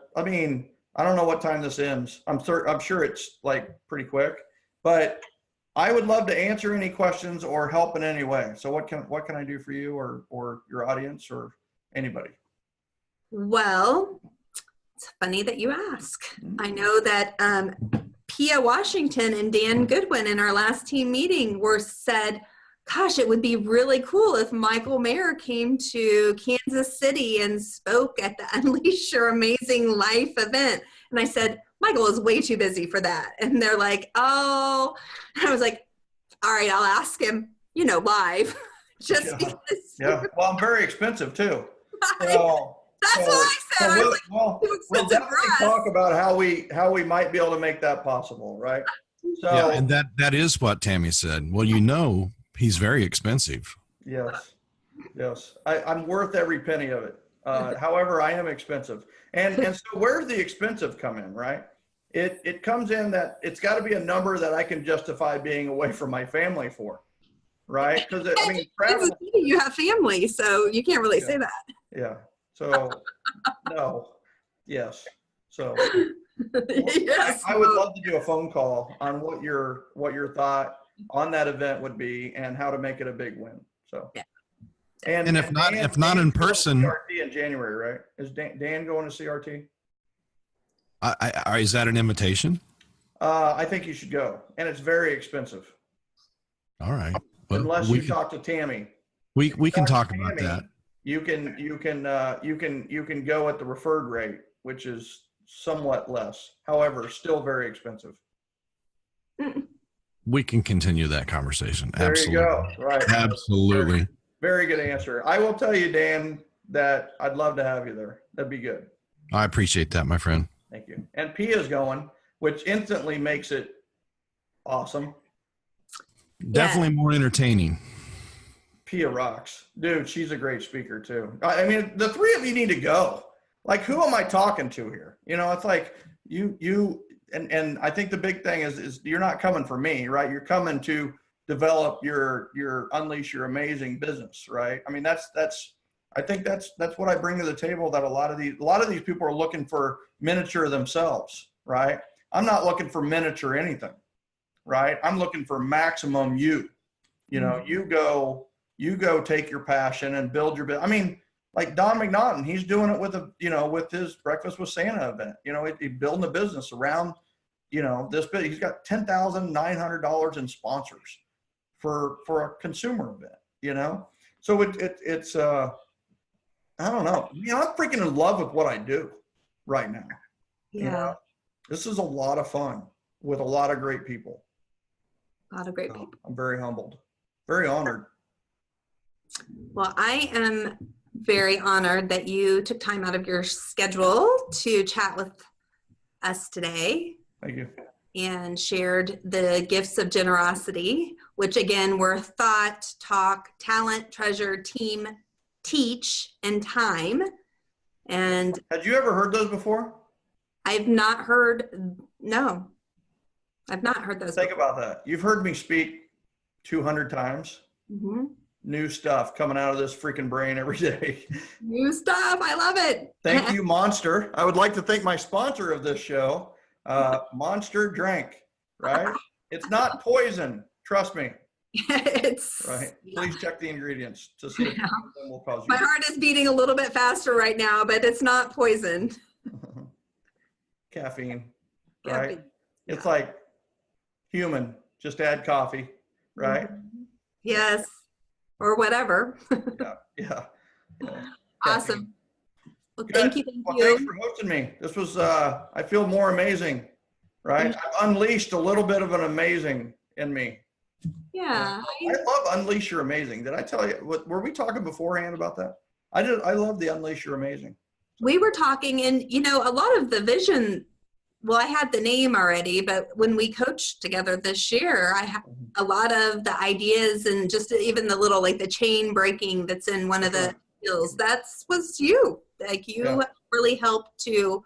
don't know what time this ends. I'm sure it's like pretty quick, but I would love to answer any questions or help in any way. So what can I do for you or your audience or anybody? Well, it's funny that you ask. I know that Pia Washington and Dan Goodwin in our last team meeting said, gosh, it would be really cool if Michael Maher came to Kansas City and spoke at the Unleash Your Amazing Life event. And I said, Michael is way too busy for that. And they're like, oh, and I was like, all right, I'll ask him, live. Just because. Yeah. Well, I'm very expensive too. That's what I said. We'll definitely talk about how we might be able to make that possible, right? So, yeah, and that is what Tammy said. Well, he's very expensive. Yes. I'm worth every penny of it. However, I am expensive. And so where's the expensive come in, right? It comes in that it's got to be a number that I can justify being away from my family for, right? Because travel. You have family, so you can't really say that. Yeah. So no. Yes. So yes. I would love to do a phone call on what your thought on that event would be and how to make it a big win. So yeah. And if not in person, CRT in January, right? Is Dan going to CRT? Is that an invitation? I think you should go, and it's very expensive. All right. Well, unless you talk to Tammy. We can talk about that. You can go at the referred rate, which is somewhat less. However, still very expensive. We can continue that conversation. There Absolutely. you go. Right. Absolutely. Very good answer. I will tell you, Dan, that I'd love to have you there. That'd be good. I appreciate that, my friend. Thank you. And Pia's going, which instantly makes it awesome. Definitely more entertaining. Pia rocks. Dude, she's a great speaker too. I mean, the three of you need to go. Like, who am I talking to here? It's like and I think the big thing is you're not coming for me, right? You're coming to develop your unleash your amazing business, right? I mean, I think that's what I bring to the table, that a lot of these people are looking for miniature themselves, right? I'm not looking for miniature anything, right? I'm looking for maximum you. You go take your passion and build your business. I mean, like Don McNaughton, he's doing it with his Breakfast with Santa event. He's building a business around, this bit. He's got $10,900 in sponsors for a consumer event, So it's I don't know. I'm freaking in love with what I do right now. Yeah. This is a lot of fun with a lot of great people. A lot of great people. I'm very humbled, very honored. Well, I am very honored that you took time out of your schedule to chat with us today. Thank you. And shared the gifts of generosity, which again were thought, talk, talent, treasure, team, teach, and time. And had you ever heard those before? I've not heard. No, I've not heard those. Think about that. You've heard me speak 200 times. Mm-hmm. New stuff coming out of this freaking brain every day. New stuff. I love it. Thank you, Monster. I would like to thank my sponsor of this show, Monster Drink, right? It's not poison. Trust me. It's right. Please check the ingredients to see if it will cause you. My heart is beating a little bit faster right now, but it's not poison. Caffeine, right? It's like human. Just add coffee, right? Yes, or whatever. Yeah. Awesome. Well, good. thank you. Well, thanks for hosting me. This was, I feel more amazing, right? I've unleashed a little bit of an amazing in me. Yeah. I love Unleash Your Amazing. Did I tell you, were we talking beforehand about that? I love the Unleash Your Amazing. We were talking, and a lot of the vision, well, I had the name already, but when we coached together this year, I had a lot of the ideas and just even the little, like the chain breaking that's in one of the skills, was you. Like you really helped to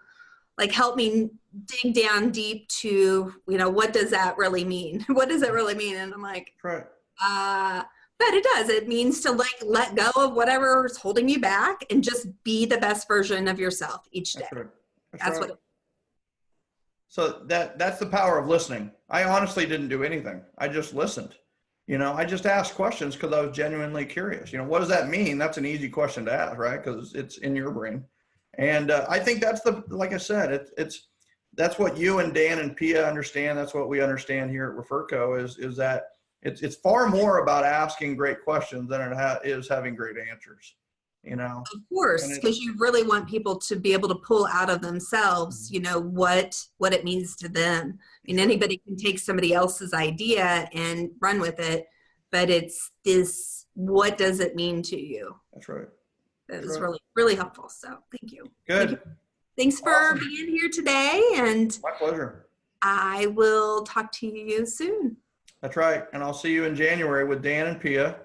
help me dig down deep to, what does that really mean? What does it really mean? And I'm like, right. But it does. It means to let go of whatever's holding you back and just be the best version of yourself each day. That's what. So that's the power of listening. I honestly didn't do anything. I just listened. I just asked questions because I was genuinely curious. What does that mean? That's an easy question to ask, right? Because it's in your brain. And I think that's like I said, that's what you and Dan and Pia understand. That's what we understand here at Referco is that it's far more about asking great questions than it is having great answers, you know? Of course, because you really want people to be able to pull out of themselves, you know, what it means to them. I mean, anybody can take somebody else's idea and run with it, but it's this, what does it mean to you? That's right. That was really, really helpful. So thank you. Good. Thank you. Thanks for being here today. And my pleasure. I will talk to you soon. That's right. And I'll see you in January with Dan and Pia.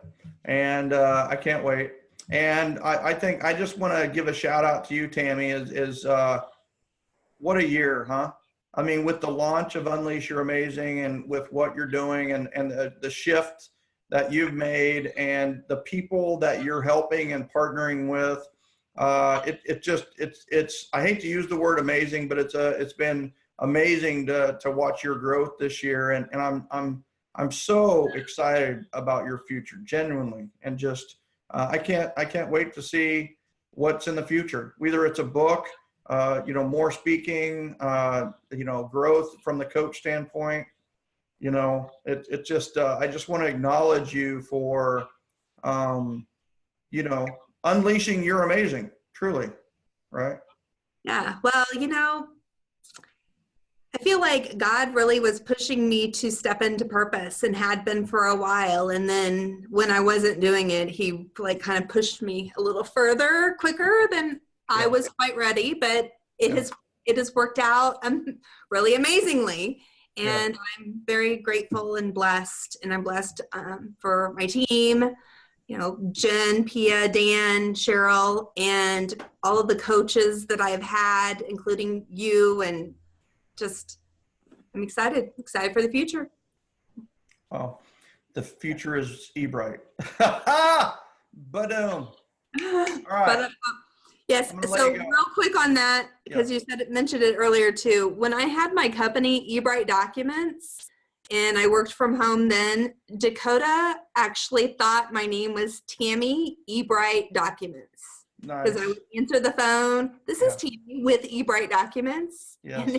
And I can't wait. And I think I just want to give a shout out to you, Tammy, is what a year, huh? I mean, with the launch of Unleash Your Amazing and with what you're doing and the shift that you've made and the people that you're helping and partnering with, it's I hate to use the word amazing, but it's been amazing to watch your growth this year. And I'm so excited about your future, genuinely. And just, I can't wait to see what's in the future. Whether it's a book, more speaking, growth from the coach standpoint. It just, I just want to acknowledge you for, unleashing your amazing, truly. Right. Yeah. Well, I feel like God really was pushing me to step into purpose and had been for a while. And then when I wasn't doing it, he kind of pushed me a little further, quicker than I was quite ready, but it has worked out really amazingly. And I'm very grateful and blessed. And I'm blessed for my team, Jen, Pia, Dan, Cheryl, and all of the coaches that I've had, including you, and just, I'm excited for the future. Well, the future is Ebright. Ba-dum. All right. Yes. So real quick on that, because you mentioned it earlier too. When I had my company, Ebright Documents, and I worked from home then, Dakota actually thought my name was Tammy Ebright Documents. Nice. Because I would answer the phone. This is Tammy with Ebright Documents. Yes.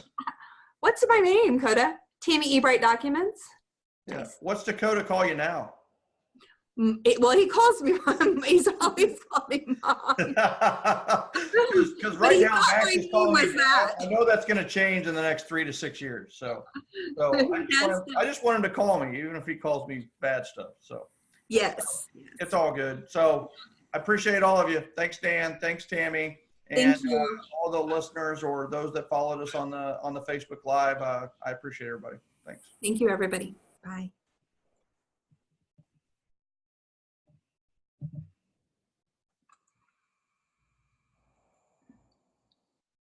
What's my name, Coda? Tammy Ebright Documents. Yeah. Nice. What's Dakota call you now? Well, he calls me Mom. He's always called me Mom. Because right now, Max is calling me Dad. I know that's going to change in the next 3 to 6 years. So I just want him to call me, even if he calls me bad stuff. So yes, it's all good. So I appreciate all of you. Thanks, Dan. Thanks, Tammy. And all the listeners or those that followed us on the Facebook Live, I appreciate everybody. Thanks. Thank you, everybody. Bye.